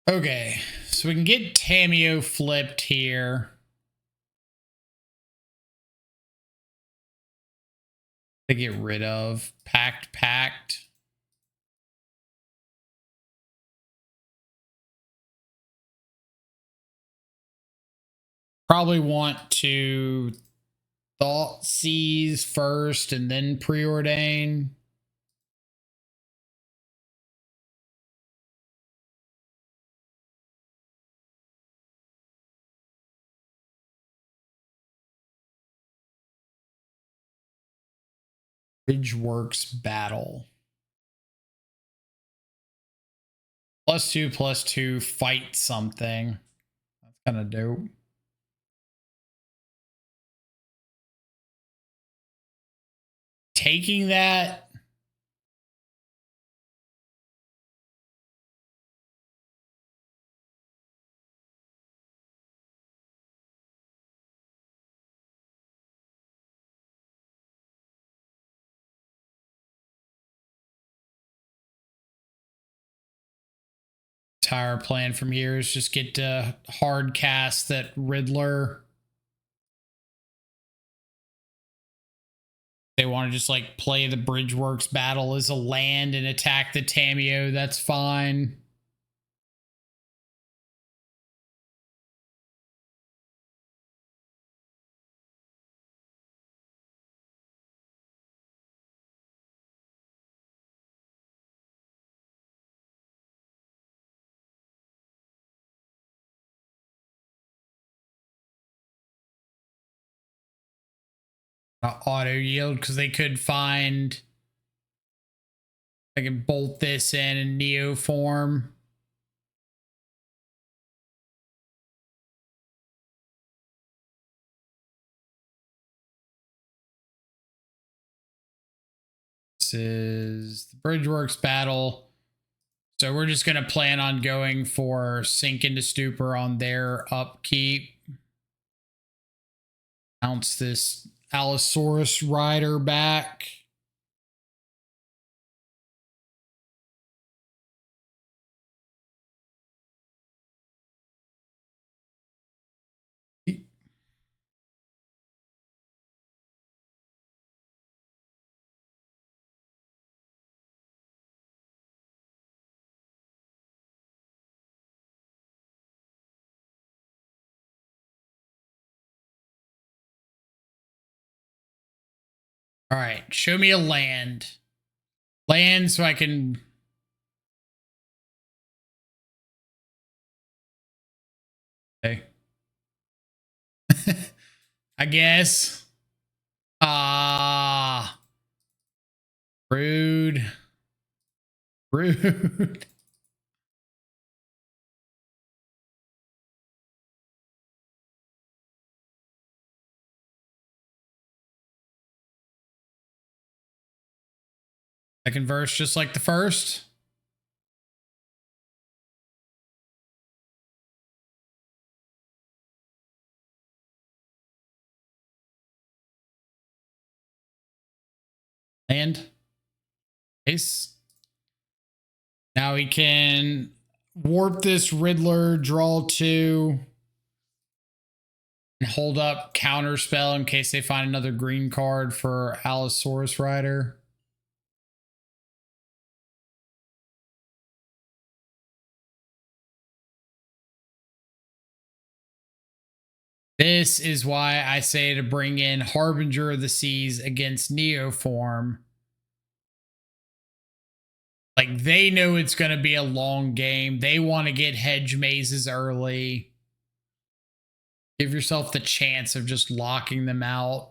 Okay, so we can get Tameo flipped here. To get rid of Pact. Probably want to Thought Seize first and then Preordain. Bridgeworks Battle. +2/+2 fight something. That's kind of dope. Taking that. Entire plan from here is just get to hard cast that Riddler. They want to just like play the Bridgeworks Battle as a land and attack the Tameo. That's fine. Auto yield because they could find. I can bolt this in Neo form. This is the Bridgeworks Battle. So we're just going to plan on going for Sink into Stupor on their upkeep. Bounce this Allosaurus Rider back. All right, show me a land. Land so I can... Okay. I guess. Rude. Rude. Second verse, just like the first. And ace. Now he can warp this Riddler, draw 2, and hold up counter spell in case they find another green card for Allosaurus Rider. This is why I say to bring in Harbinger of the Seas against Neoform. Like, they know it's going to be a long game. They want to get hedge mazes early. Give yourself the chance of just locking them out.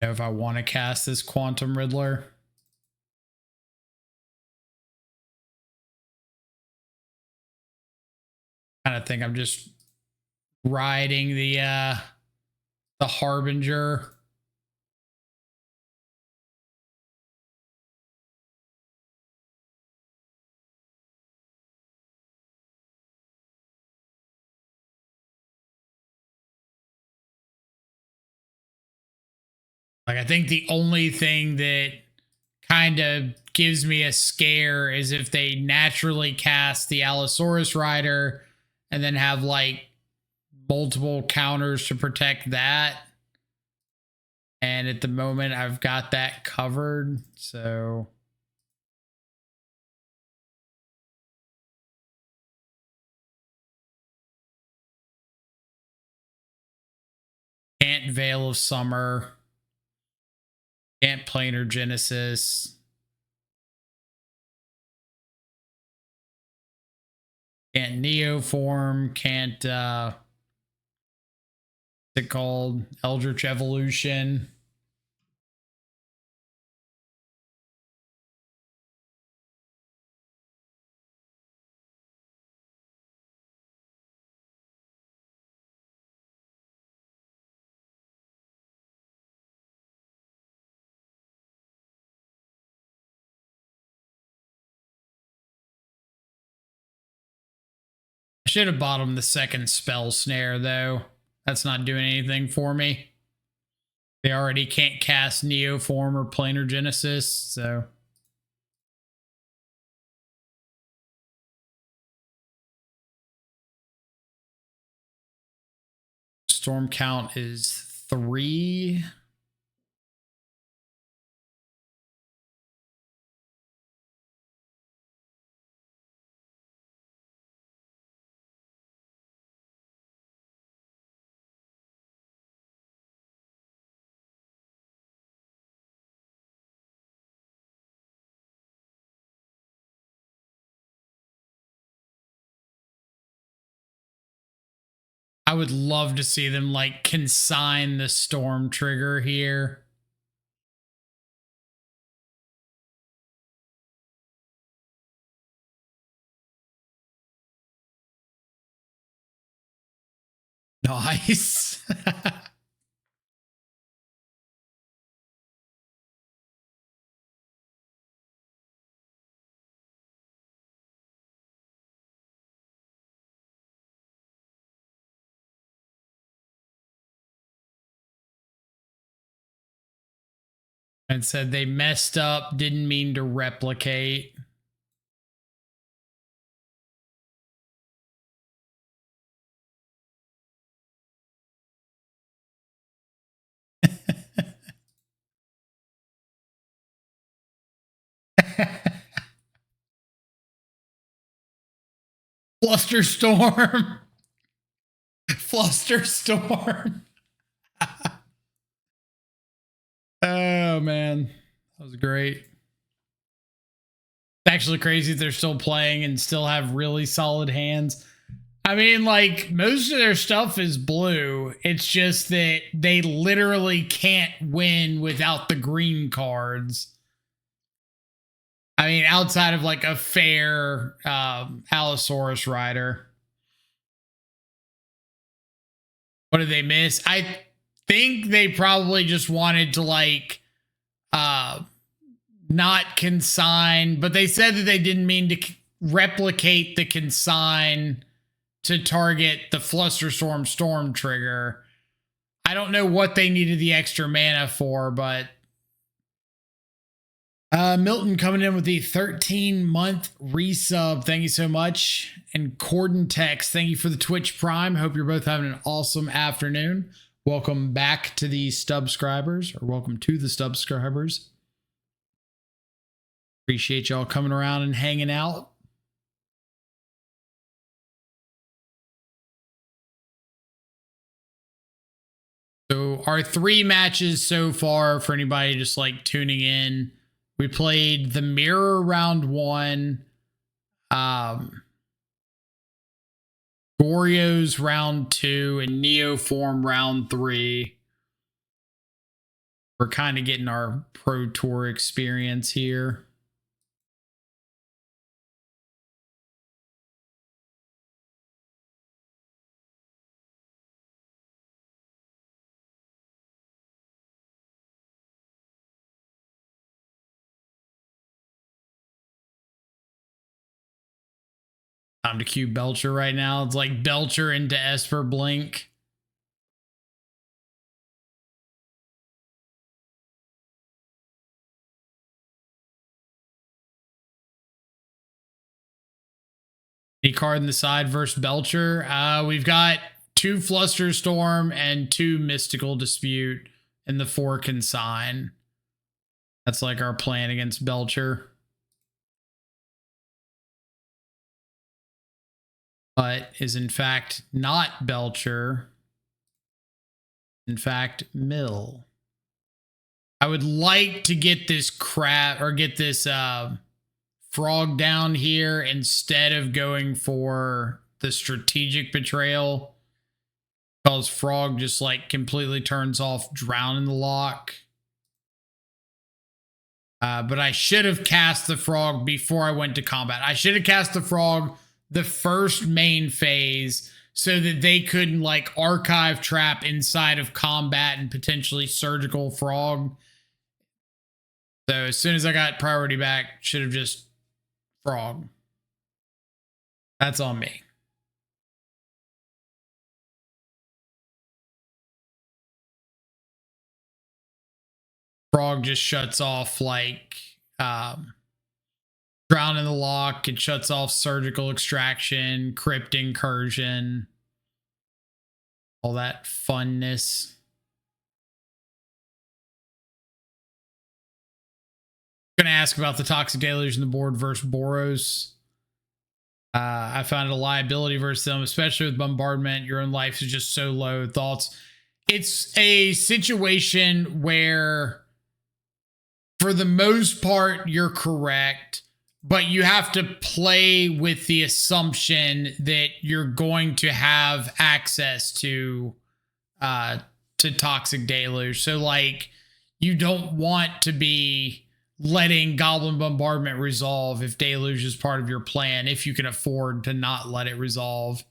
If I want to cast this Quantum Riddler. Kind of think I'm just riding the Harbinger. Like, I think the only thing that kind of gives me a scare is if they naturally cast the Allosaurus Rider and then have like multiple counters to protect that. And at the moment, I've got that covered. So can't Veil of Summer. Can't Planar Genesis. Can't Neoform. Can't, what's it called? Eldritch Evolution. I should have bought him the second spell snare, though. That's not doing anything for me. They already can't cast Neoform or Planar Genesis, so. Storm count is 3. I would love to see them like consign the storm trigger here. Nice. And said they messed up, didn't mean to replicate. Flusterstorm. Flusterstorm. Oh, man. That was great. It's actually crazy they're still playing and still have really solid hands. I mean, like, most of their stuff is blue. It's just that they literally can't win without the green cards. I mean, outside of like a fair Allosaurus rider. What did they miss? I think they probably just wanted to like not consign, but they said that they didn't mean to replicate the consign to target the Flusterstorm Storm trigger. I don't know what they needed the extra mana for, but Milton coming in with the 13-month resub. Thank you so much. And Corden Tex, thank you for the Twitch Prime. Hope you're both having an awesome afternoon. Welcome back to the Stubscribers, or welcome to the Stubscribers. Appreciate y'all coming around and hanging out. So our 3 matches so far, for anybody just like tuning in, we played the Mirror round 1, Goryo's round 2, and Neoform round 3. We're kind of getting our Pro Tour experience here. Time to cue Belcher right now. It's like Belcher into Esper Blink. Any card in the side versus Belcher. We've got 2 Flusterstorm and 2 Mystical Dispute in the 4 consign. That's like our plan against Belcher. But is in fact not Belcher. In fact, Mill. I would like to get this crap or get this frog down here instead of going for the strategic betrayal, because frog just like completely turns off drown in the lock. But I should have cast the frog before I went to combat. I should have cast the frog the first main phase so that they couldn't like archive trap inside of combat and potentially surgical frog. So as soon as I got priority back, should have just frog. That's on me. Frog just shuts off like drown in the lock. It shuts off surgical extraction, crypt incursion, all that funness. Going to ask about the Toxic Deluge in the board versus Boros. I found a liability versus them, especially with bombardment. Your own life is just so low. Thoughts? It's a situation where, for the most part, you're correct, but you have to play with the assumption that you're going to have access to Toxic Deluge. So, like, you don't want to be letting Goblin Bombardment resolve if Deluge is part of your plan, if you can afford to not let it resolve.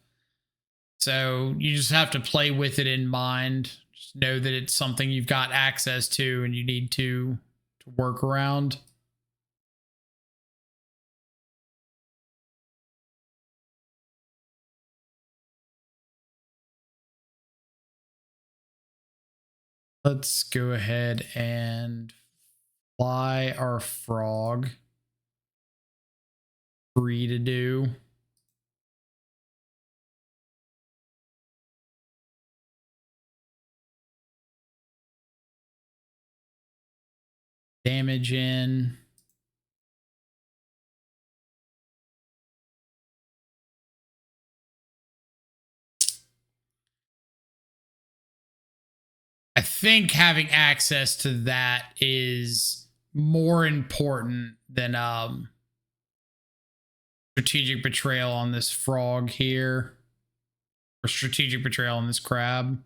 So you just have to play with it in mind. Just know that it's something you've got access to and you need to work around. Let's go ahead and fly our frog. Free to do. Damage in. I think having access to that is more important than strategic betrayal on this frog here. Or strategic betrayal on this crab.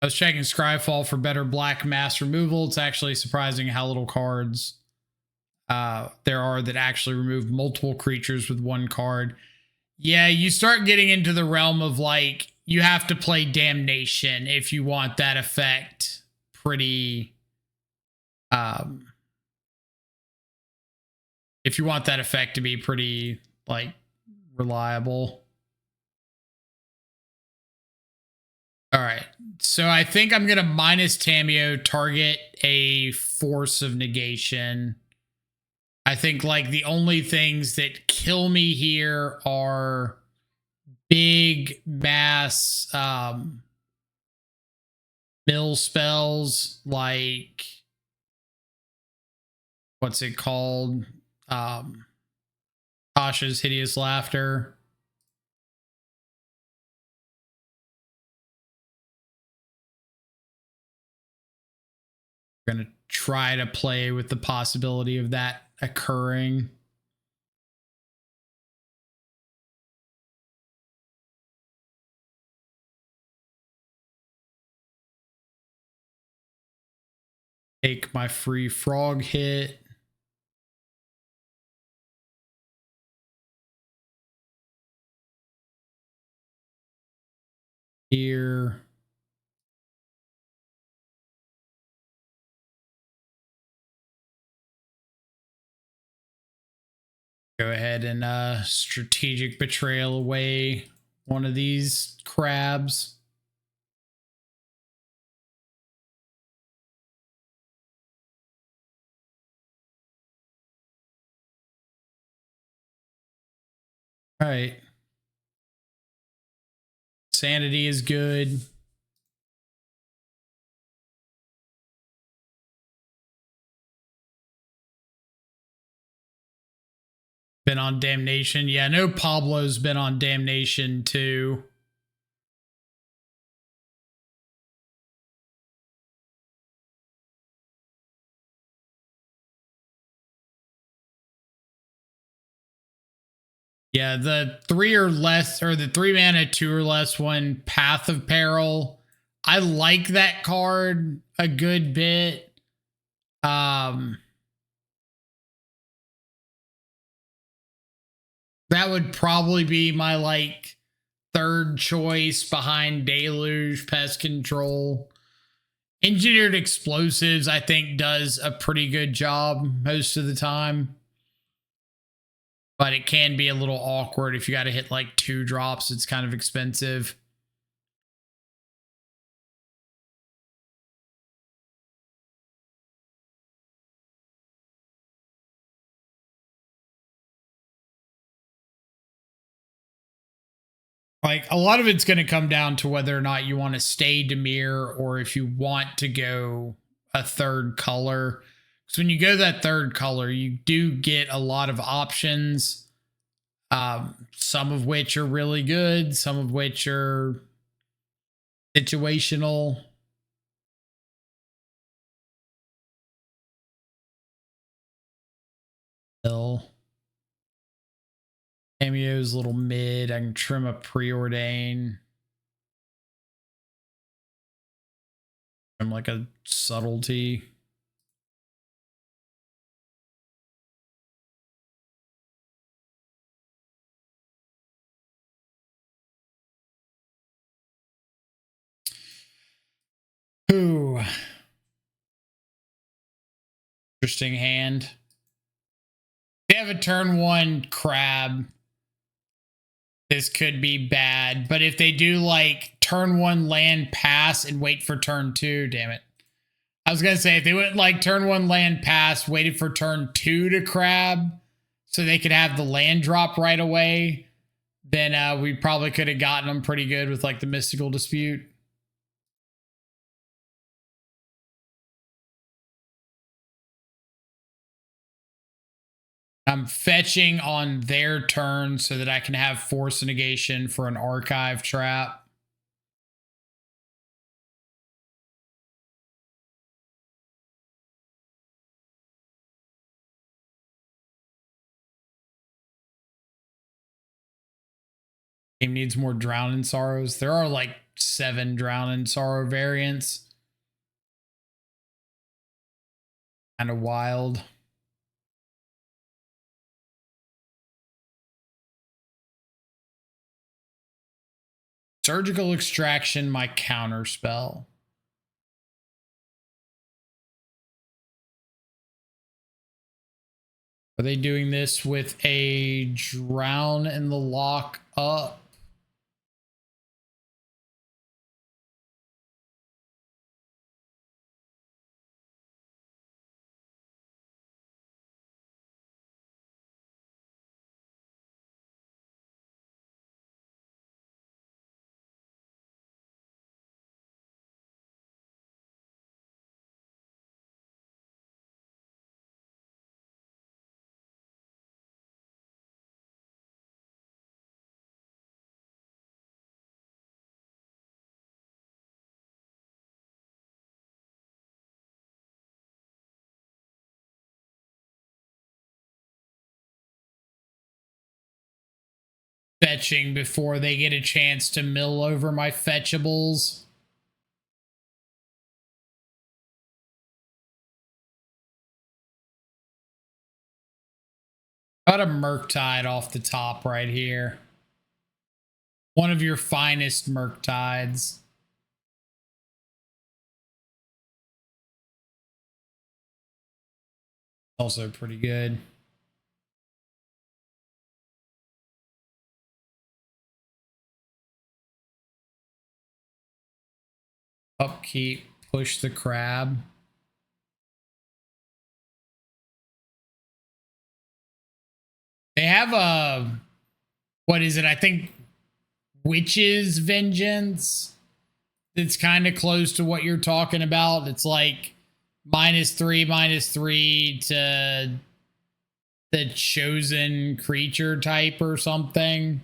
I was checking Scryfall for better black mass removal. It's actually surprising how little cards there are that actually remove multiple creatures with one card. Yeah, you start getting into the realm of like, you have to play Damnation if you want that effect pretty... if you want that effect to be pretty, like, reliable. All right, so I think I'm going to minus Tamiyo, target a Force of Negation. I think, like, the only things that kill me here are big mass mill spells, like, what's it called? Tasha's Hideous Laughter. Going to try to play with the possibility of that occurring. Take my free frog hit. Here. Go ahead and strategic betrayal away one of these crabs. All right. Sanity is good. Been on Damnation. Yeah, I know Pablo's been on Damnation too. Yeah, the 3 or less, or the 3 mana 2 or less one, Path of Peril. I like that card a good bit. That would probably be my like third choice behind Deluge, Pest Control. Engineered Explosives, I think, does a pretty good job most of the time. But it can be a little awkward if you got to hit like 2 drops. It's kind of expensive. Like, a lot of it's going to come down to whether or not you want to stay Dimir or if you want to go a third color. So when you go that third color, you do get a lot of options. Some of which are really good, some of which are situational. Cameo's a little mid. I can trim a preordain. I'm like a subtlety. Ooh. Interesting hand. They have a turn 1 crab. This could be bad, but if they do like turn 1 land pass and wait for turn 2, damn it. I was gonna say, if they went like turn 1 land pass, waited for turn 2 to crab so they could have the land drop right away, then we probably could have gotten them pretty good with like the Mystical Dispute. I'm fetching on their turn so that I can have Force Negation for an archive trap. Game needs more Drown in Sorrows. There are like 7 Drown in Sorrow variants. Kind of wild. Surgical Extraction, my counter spell. Are they doing this with a Drown in the Lock up? Fetching before they get a chance to mill over my fetchables. Got a Murktide off the top right here. One of your finest Murktides. Also pretty good. Upkeep, push the crab. They have a, what is it? I think Witch's Vengeance. It's kind of close to what you're talking about. It's like -3/-3 to the chosen creature type or something.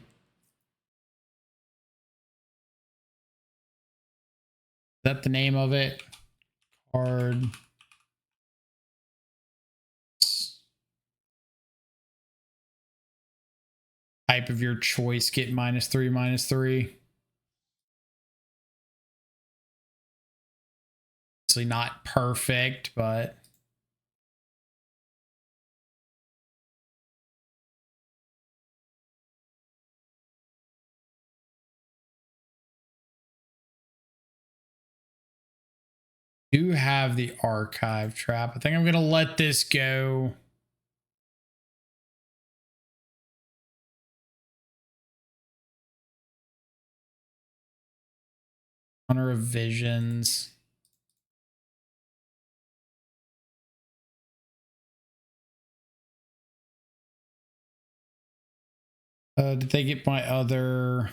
Is that the name of it? Card. Type of your choice, get -3/-3. Obviously not perfect, but do have the archive trap. I think I'm gonna let this go. Honor of Visions. Did they get my other?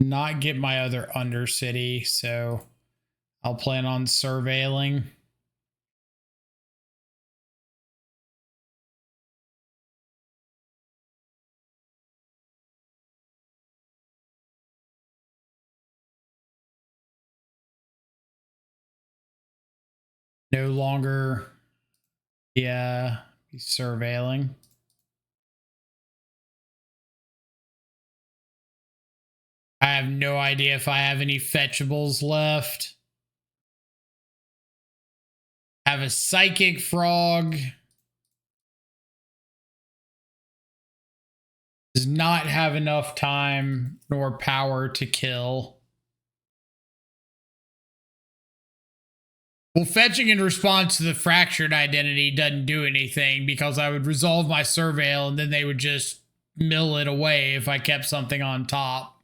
Not get my other Undercity, so I'll plan on surveilling. No longer, yeah, be surveilling. I have no idea if I have any fetchables left. I have a Psychic Frog. Does not have enough time nor power to kill. Well, fetching in response to the Fractured Identity doesn't do anything because I would resolve my Surveil and then they would just mill it away if I kept something on top.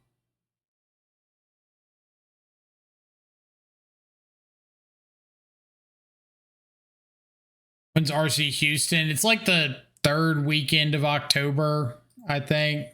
When's RC Houston? It's like the 3rd weekend of October, I think.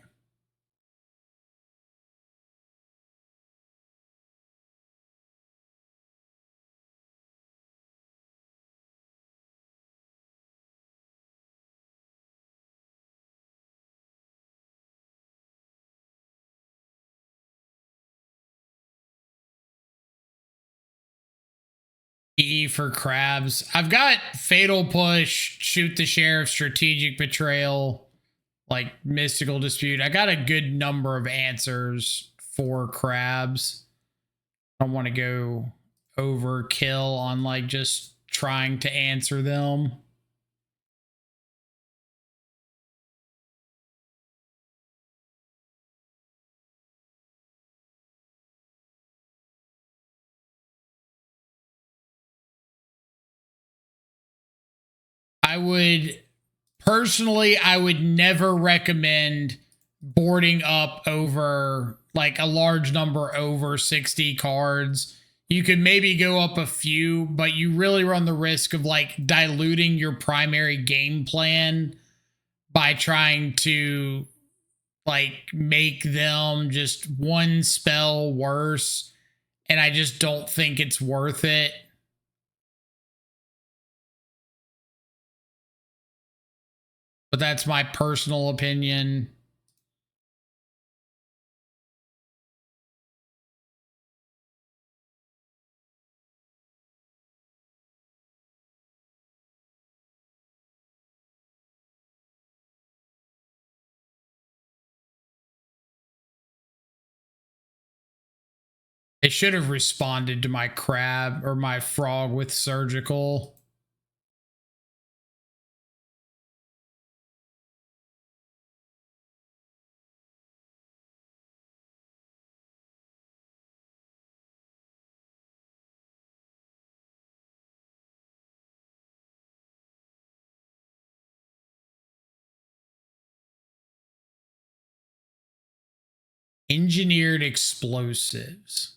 E for crabs. I've got Fatal Push, Shoot the Sheriff, Strategic Betrayal, like mystical dispute. I got a good number of answers for crabs. I don't want to go overkill on like just trying to answer them. I would personally, I would never recommend boarding up over like a large number over 60 cards. You could maybe go up a few, but you really run the risk of like diluting your primary game plan by trying to like make them just one spell worse. And I just don't think it's worth it. But that's my personal opinion. They should have responded to my crab or my frog with surgical. Engineered explosives.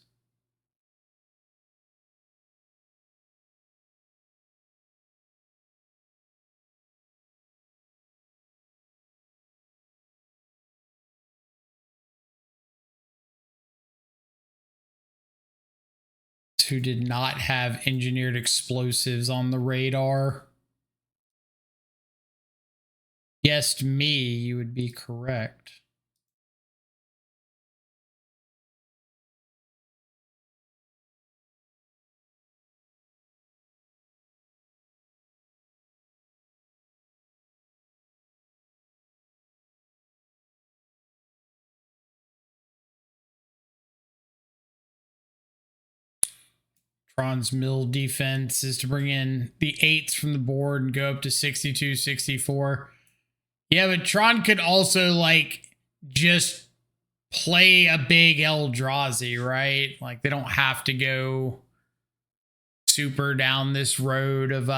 Who did not have engineered explosives on the radar? Guessed me, you would be correct. Tron's mill defense is to bring in the 8s from the board and go up to 62, 64. Yeah, but Tron could also like just play a big Eldrazi, right? Like they don't have to go super down this road of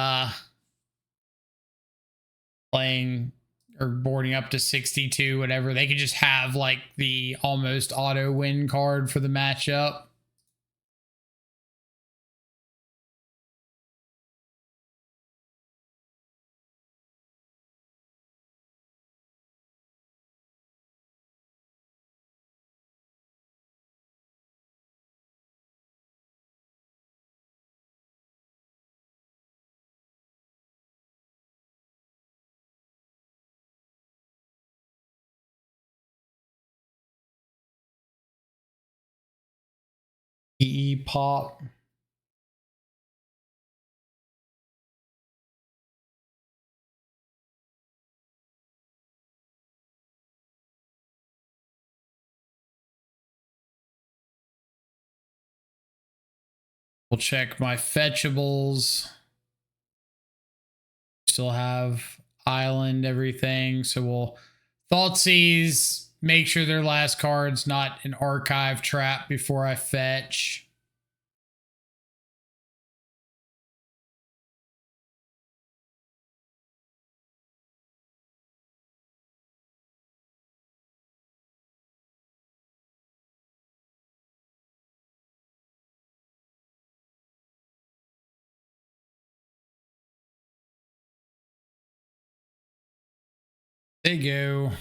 playing or boarding up to 62, whatever. They could just have like the almost auto win card for the matchup. Pop. We'll check my fetchables. Still have island, everything. So we'll Thoughtseize, make sure their last card's not an archive trap before I fetch. They go.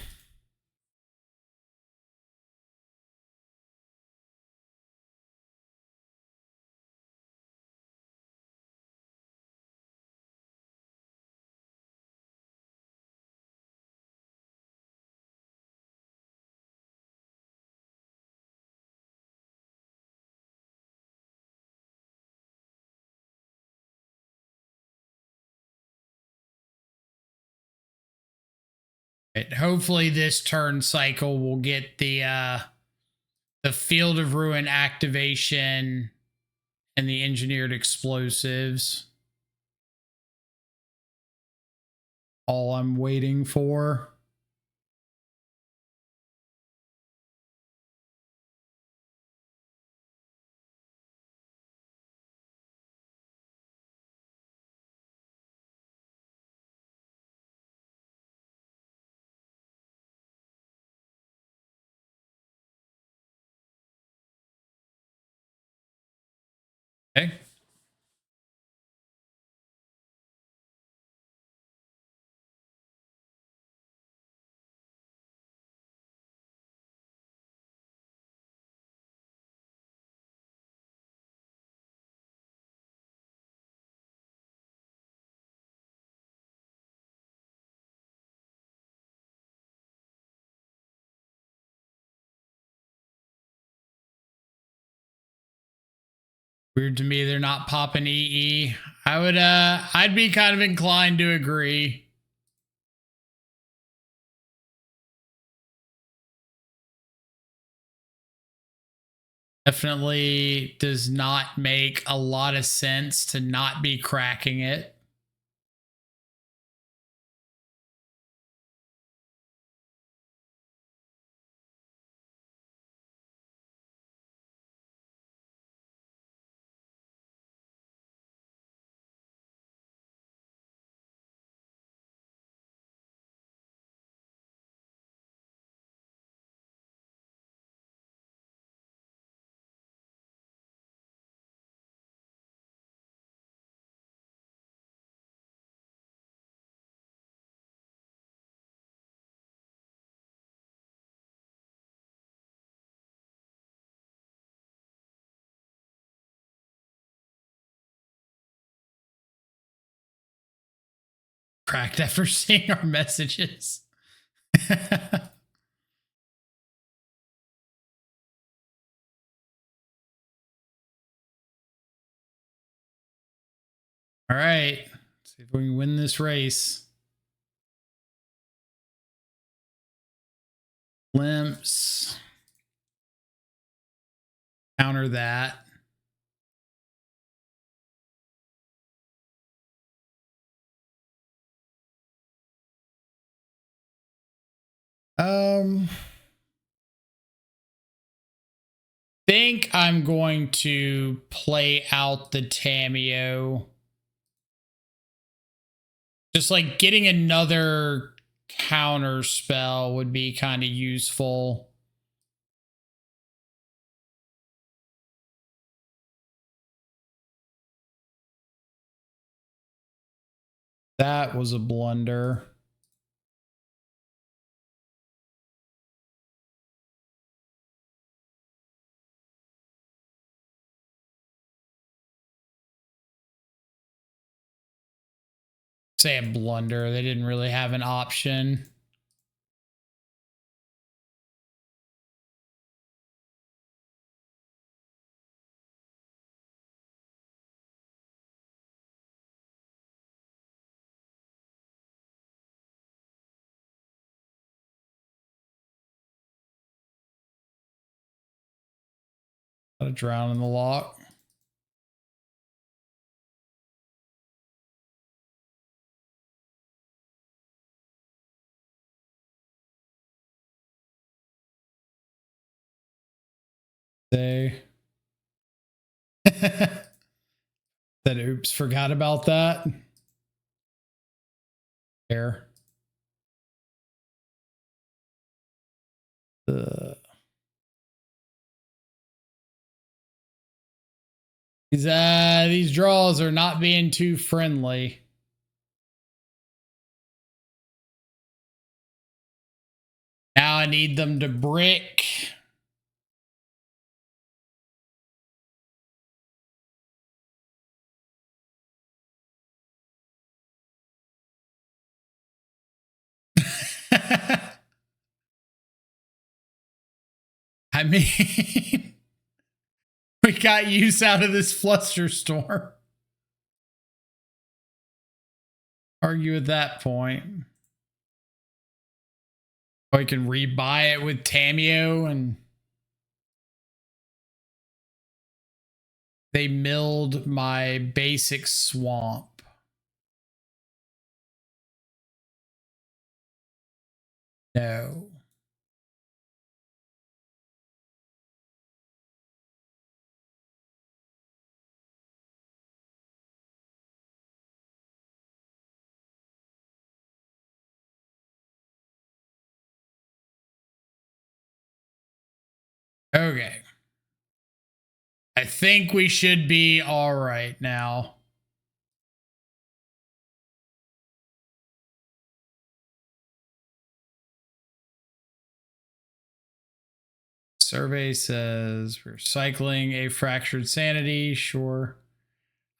Right, hopefully this turn cycle will get the Field of Ruin activation and the engineered explosives. All I'm waiting for. Okay. Weird to me they're not popping EE. I'd be kind of inclined to agree. Definitely does not make a lot of sense to not be cracking it. Cracked after seeing our messages. All right. Let's see if we can win this race. Limps. Counter that. Think I'm going to play out the Tameo. Just like getting another counter spell would be kind of useful. That was a blunder. Say a blunder. They didn't really have an option. Gotta drown in the lock. They that oops, forgot about that. There. These draws are not being too friendly. Now I need them to brick. I mean, we got use out of this flusterstorm. Argue at that point. I can rebuy it with Tameo, and they milled my basic swamp. No. Okay. I think we should be all right now. Survey says we're cycling a fractured sanity. Sure.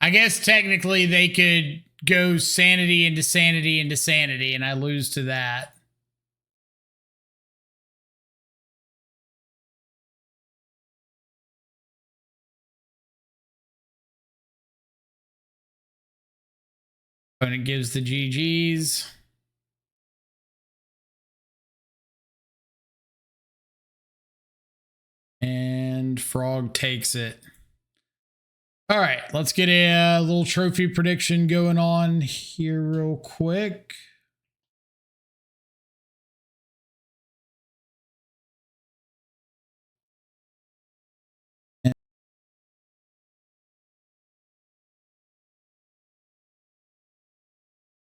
I guess technically they could go sanity into sanity into sanity, and I lose to that. And it gives the GGs. And Frog takes it. All right, let's get a little trophy prediction going on here real quick.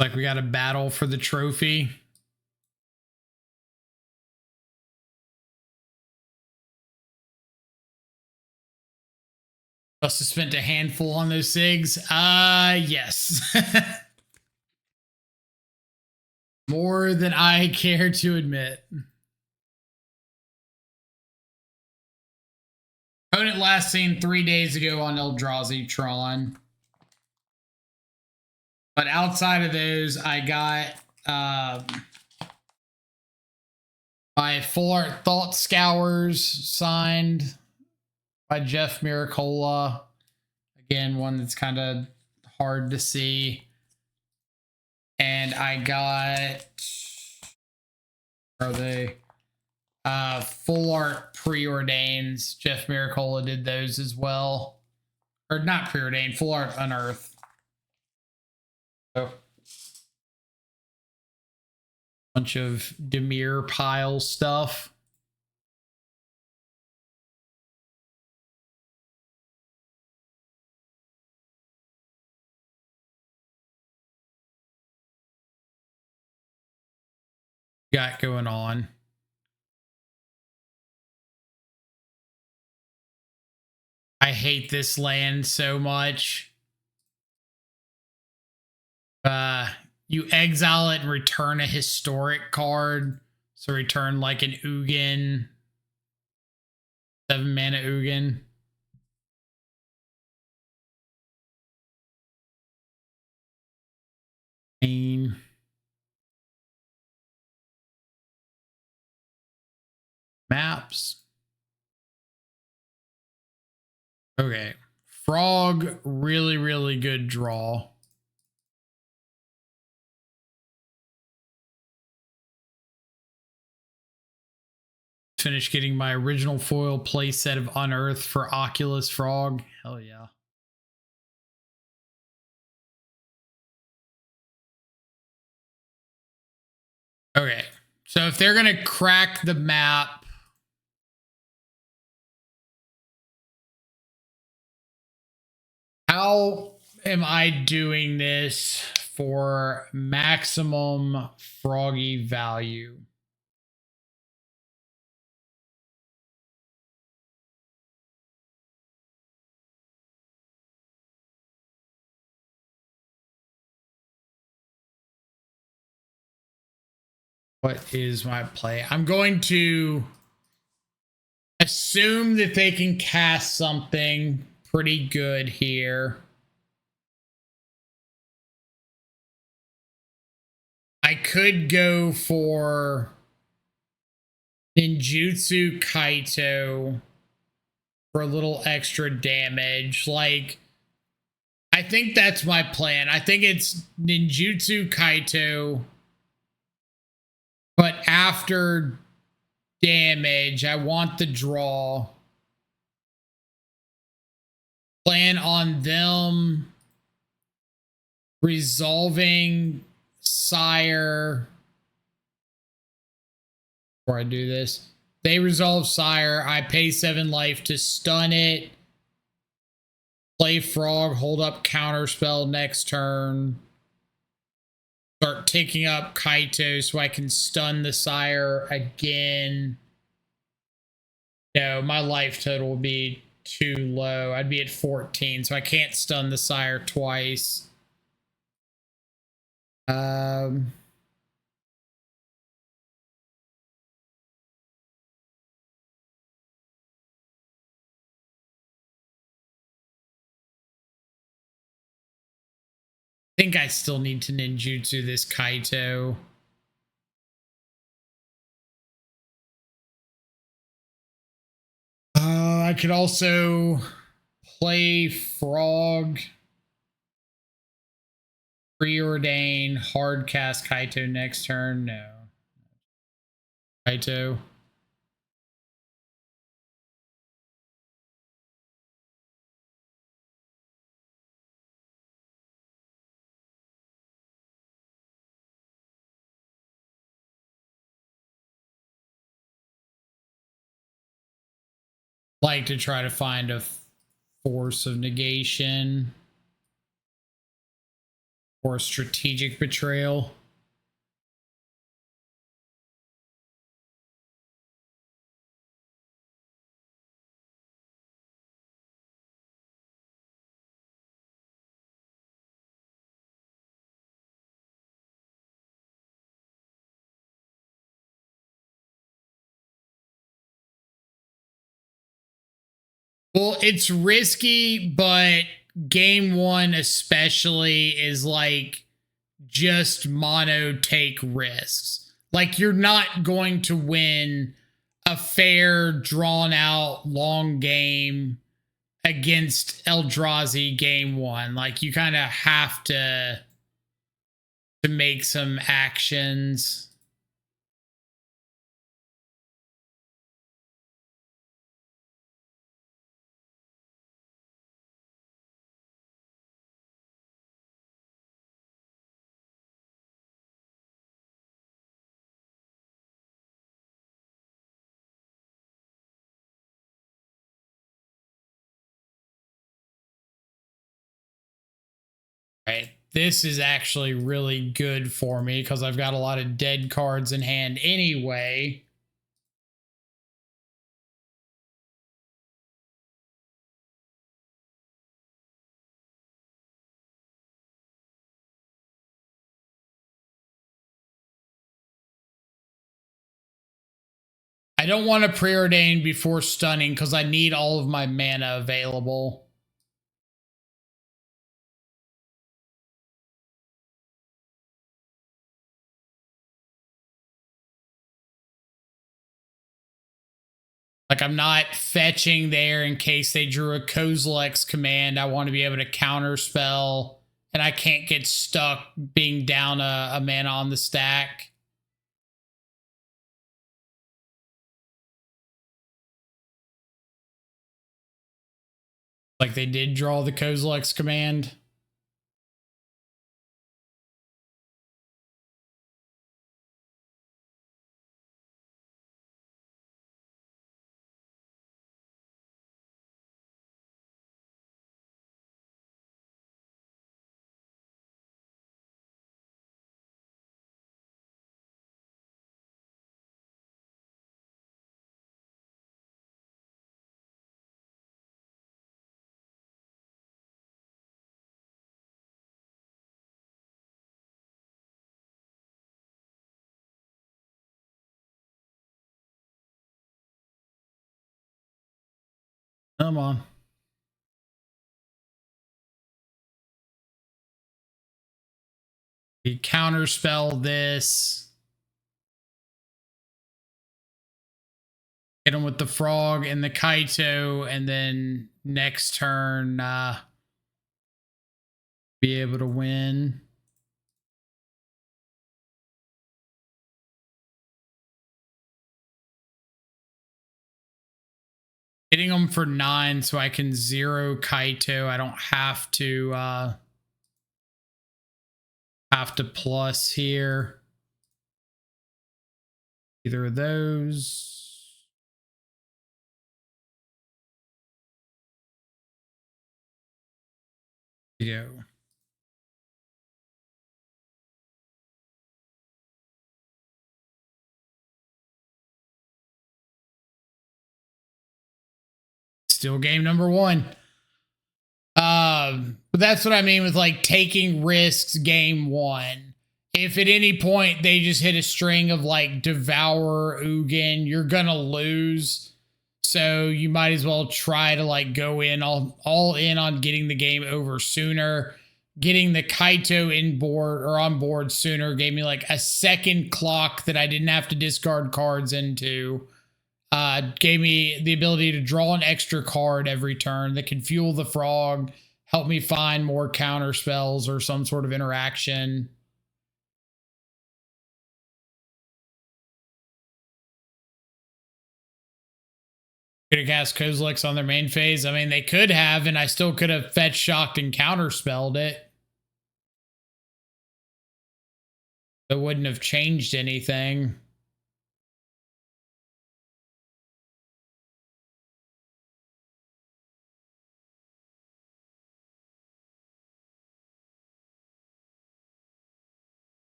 Like we got a battle for the trophy. Must have spent a handful on those SIGs. Yes. More than I care to admit. Opponent last seen 3 days ago on Eldrazi Tron. But outside of those, I got my Full Art Thought Scours signed by Jeff Miracola. Again, one that's kind of hard to see. And I got, are they? Full Art Preordains. Jeff Miracola did those as well. Or not Preordained, Full Art Unearth. So, bunch of Dimir pile stuff. Got going on. I hate this land so much. You exile it and return a historic card. So return like an Ugin. 7 mana Ugin. Maps. Okay. Frog, really, really good draw. Finish getting my original foil playset of Unearth for Oculus Frog. Hell yeah. Okay. So if they're going to crack the map, how am I doing this for maximum froggy value? What is my play? I'm going to assume that they can cast something pretty good here. I could go for Ninjutsu Kaito for a little extra damage. Like, I think that's my plan. I think it's Ninjutsu Kaito But after damage, I want the draw. Plan on them resolving Sire. Before I do this, they resolve Sire. I pay 7 life to stun it. Play Frog, hold up Counterspell next turn. Start ticking up Kaito so I can stun the Sire again. No, my life total would be too low. I'd be at 14, so I can't stun the Sire twice. I think I still need to ninjutsu this Kaito. I could also play Frog, preordain, hard cast Kaito next turn. No. Kaito. Like to try to find a force of negation or a strategic betrayal. Well, it's risky, but game one especially is like just mono take risks. Like you're not going to win a fair, drawn out, long game against Eldrazi game one. Like you kind of have to make some actions. Right. This is actually really good for me because I've got a lot of dead cards in hand anyway. I don't want to preordain before stunning because I need all of my mana available. Like I'm not fetching there in case they drew a Kozilek's command. I want to be able to counter spell, and I can't get stuck being down a mana on the stack. Like they did draw the Kozilek's command. Come on. We counterspell this. Hit him with the frog and the Kaito, and then next turn be able to win. Hitting them for 9 so I can 0 Kaito. I don't have to plus here. Either of those. Go. Still game number 1. But that's what I mean with like taking risks game 1. If at any point they just hit a string of like Devour, Ugin, you're gonna lose. So you might as well try to like go in all in on getting the game over sooner. Getting the Kaito in board or on board sooner gave me like a second clock that I didn't have to discard cards into. Gave me the ability to draw an extra card every turn that can fuel the frog, help me find more counter spells or some sort of interaction. Could have cast Kozilek's on their main phase. I mean, they could have, and I still could have fetch shocked and counterspelled it. It wouldn't have changed anything.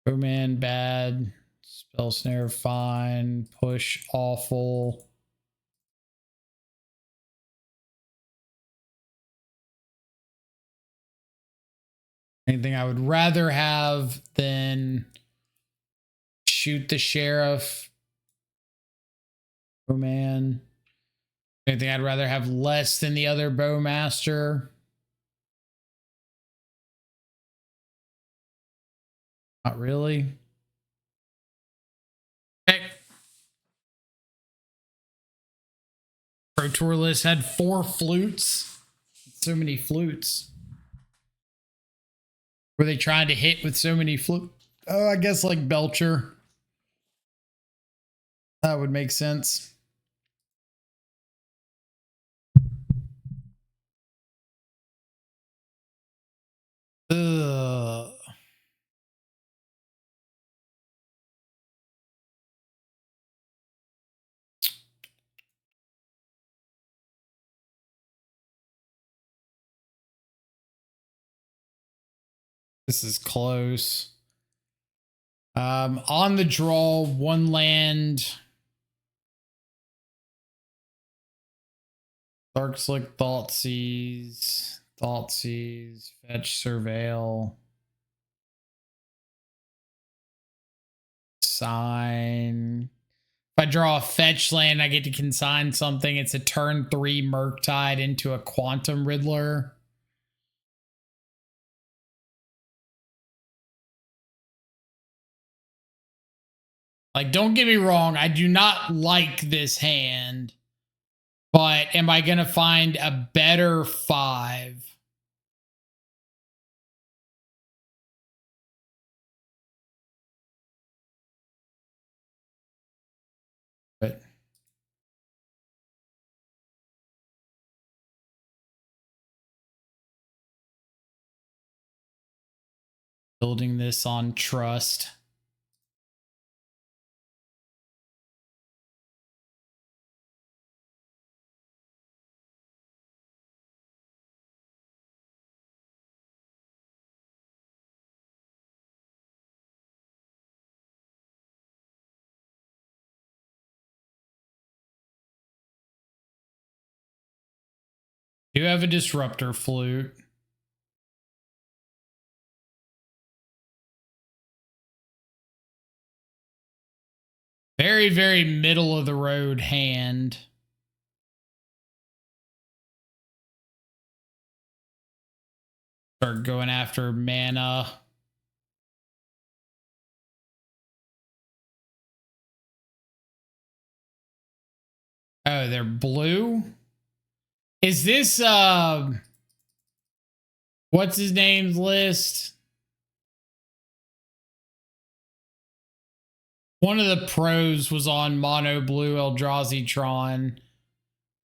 Bowman, bad. Spell snare, fine. Push, awful. Anything I would rather have than shoot the sheriff. Bowman. Anything I'd rather have less than the other bowmaster. Not really. Okay. Pro Tour list had 4 flutes. So many flutes. Were they trying to hit with so many flutes? Oh, I guess like Belcher. That would make sense. Ugh. This is close. On the draw, 1 land. Dark Slick, Thoughtseize, Fetch, Surveil. Sign. If I draw a fetch land, I get to consign something. It's a turn 3 Murktide into a Quantum Riddler. Like, don't get me wrong, I do not like this hand, but am I going to find a better 5? But building this on trust. Do you have a disruptor flute? Very, very middle of the road hand. Start going after mana. Oh, they're blue? Is this what's his name's list? One of the pros was on Mono Blue Eldrazi Tron.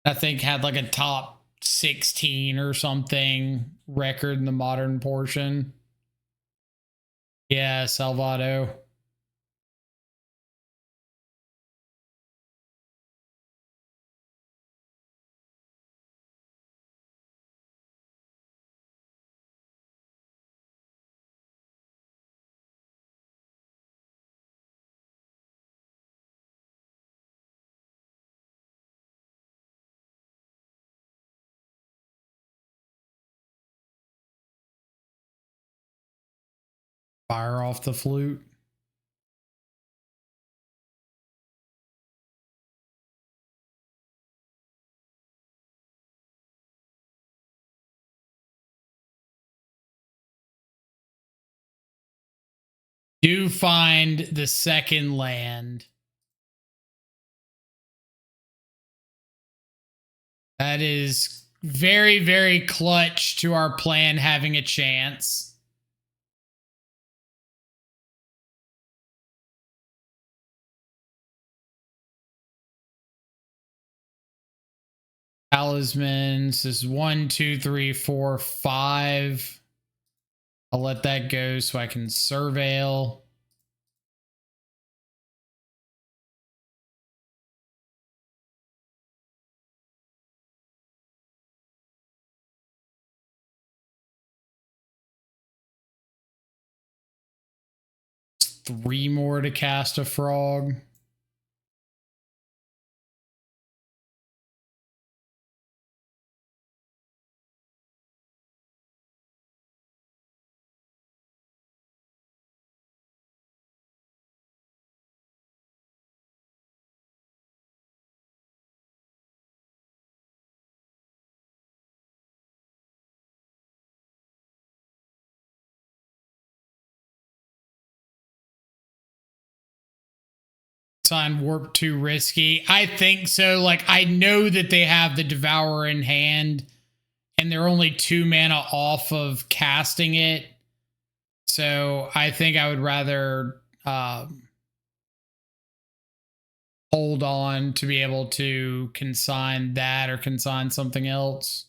I think had like a top 16 or something record in the modern portion. Yeah, Salvato. Fire off the flute. Do find the second land. That is very, very clutch to our plan having a chance. Talismans is 1, 2, 3, 4, 5. I'll let that go so I can surveil. Three more to cast a frog. Sign Warp too risky. I think so. Like, I know that they have the Devourer in hand, and they're only 2 mana off of casting it. So I think I would rather hold on to be able to consign that or consign something else.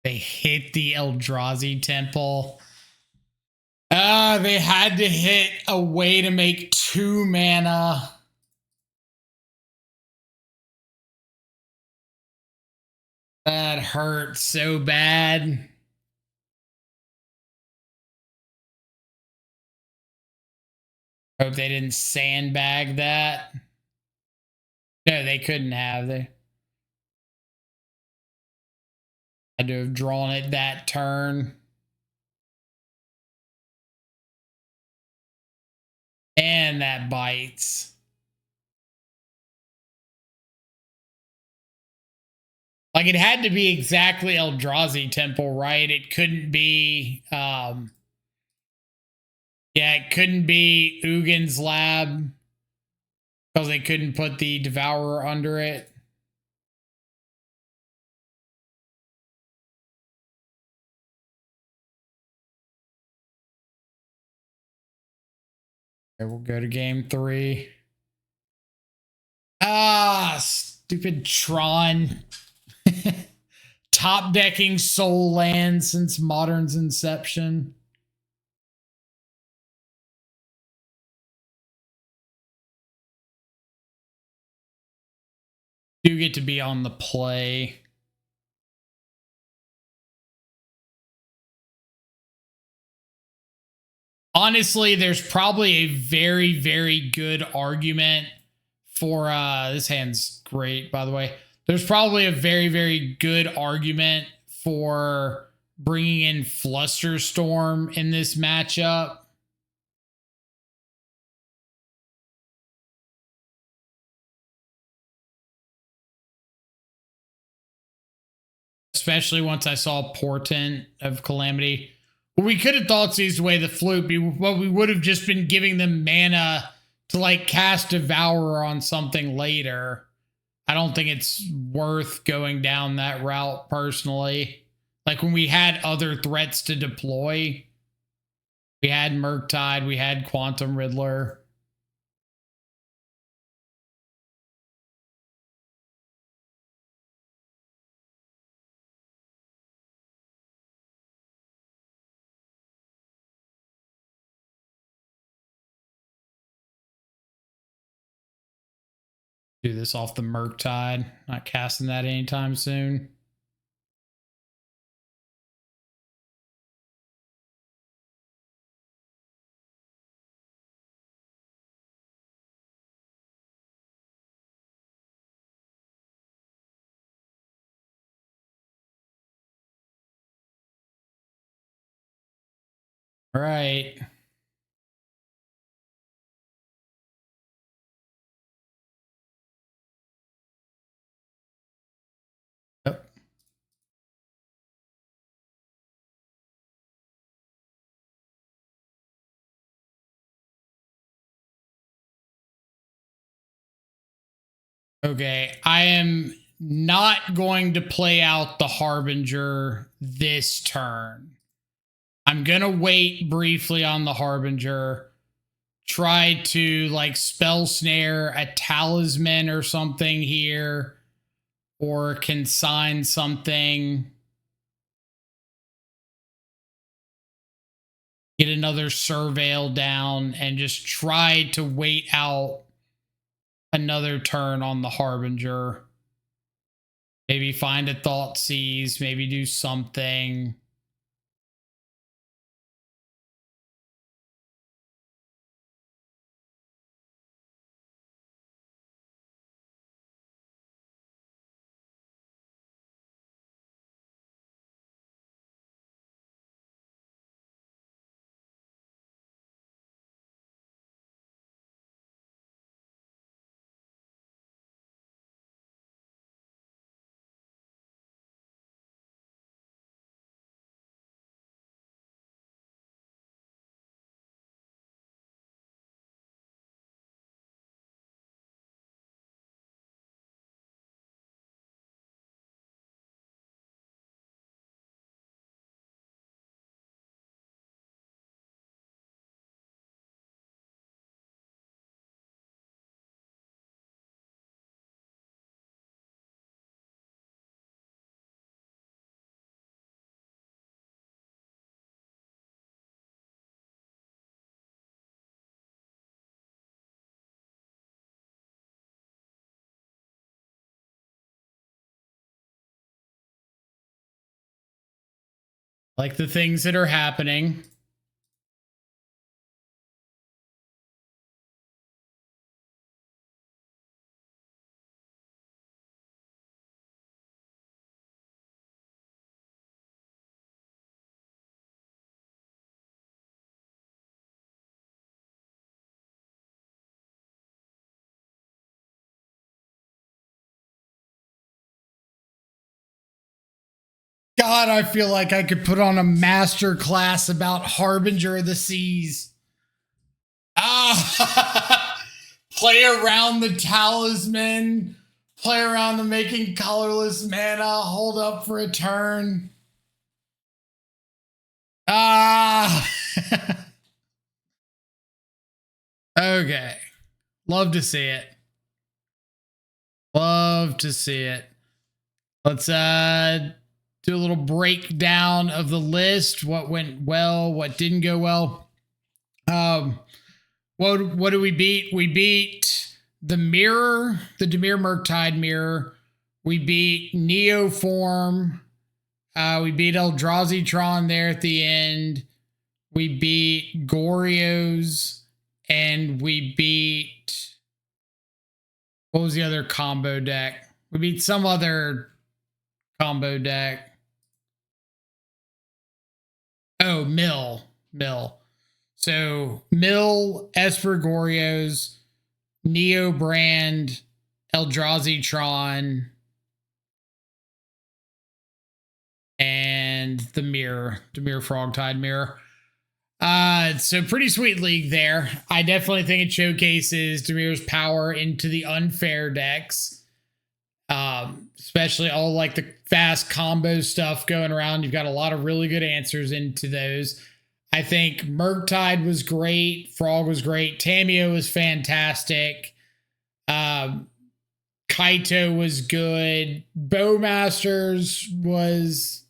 They hit the Eldrazi Temple. They had to hit a way to make 2 mana. That hurt so bad. Hope they didn't sandbag that. No, they couldn't have. They had to have drawn it that turn. And that bites. Like, it had to be exactly Eldrazi Temple, right? It couldn't be yeah, it couldn't be Ugin's Lab because they couldn't put the Devourer under it. Okay, we'll go to game 3. Ah, stupid Tron. Top decking soul land since Modern's inception. Do get to be on the play. Honestly, there's probably a very, very good argument for this hand's great, by the way. There's probably a very, very good argument for bringing in Flusterstorm in this matchup. especially once I saw Portent of Calamity. Well, we could have thought seized away the flute, but we would have just been giving them mana to like cast Devourer on something later. I don't think it's worth going down that route personally. Like when we had other threats to deploy, we had Murktide, we had Quantum Riddler. Do this off the Murktide. Not casting that anytime soon. All right. Yep. Okay, I am not going to play out the Harbinger this turn. I'm going to wait briefly on the Harbinger. Try to like spell snare a talisman or something here, or consign something. Get another surveil down and just try to wait out another turn on the Harbinger. Maybe find a Thought Seize, maybe do something. Like the things that are happening. God, I feel like I could put on a master class about Harbinger of the Seas. Ah, play around the talisman, play around the making colorless mana, hold up for a turn. Ah. Okay. Love to see it. Love to see it. Let's do a little breakdown of the list. What went well, what didn't go well. What do we beat? We beat the mirror, the Dimir FrogTide mirror. We beat Neoform. We beat Eldrazi Tron there at the end. We beat Goryo's, and we beat, what was the other combo deck? We beat some other combo deck. Oh, Mill. So Mill, Esper Goryo's, Neobrand, Eldrazi Tron. the mirror, Dimir FrogTide mirror. So pretty sweet league there. I definitely think it showcases Dimir's power into the unfair decks. Especially all like the fast combo stuff going around. You've got a lot of really good answers into those. I think Murktide was great. Frog was great. Tamiyo was fantastic. Kaito was good. Bowmasters was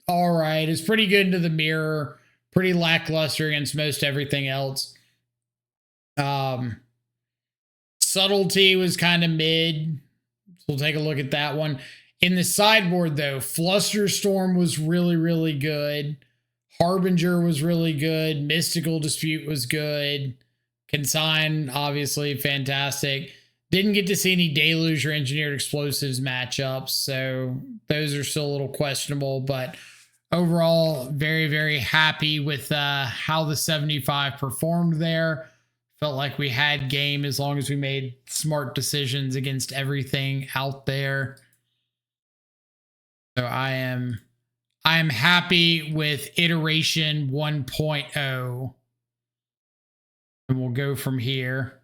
all right. It's pretty good into the mirror. Pretty lackluster against most everything else. Subtlety was kind of mid. So we'll take a look at that one. In the sideboard, though, Flusterstorm was really, really good. Harbinger was really good. Mystical Dispute was good. Consign, obviously, fantastic. Didn't get to see any Deluge or Engineered Explosives matchups, so those are still a little questionable, but overall, very, very happy with how the 75 performed there. Felt like we had game as long as we made smart decisions against everything out there. So I am happy with iteration 1.0. And we'll go from here.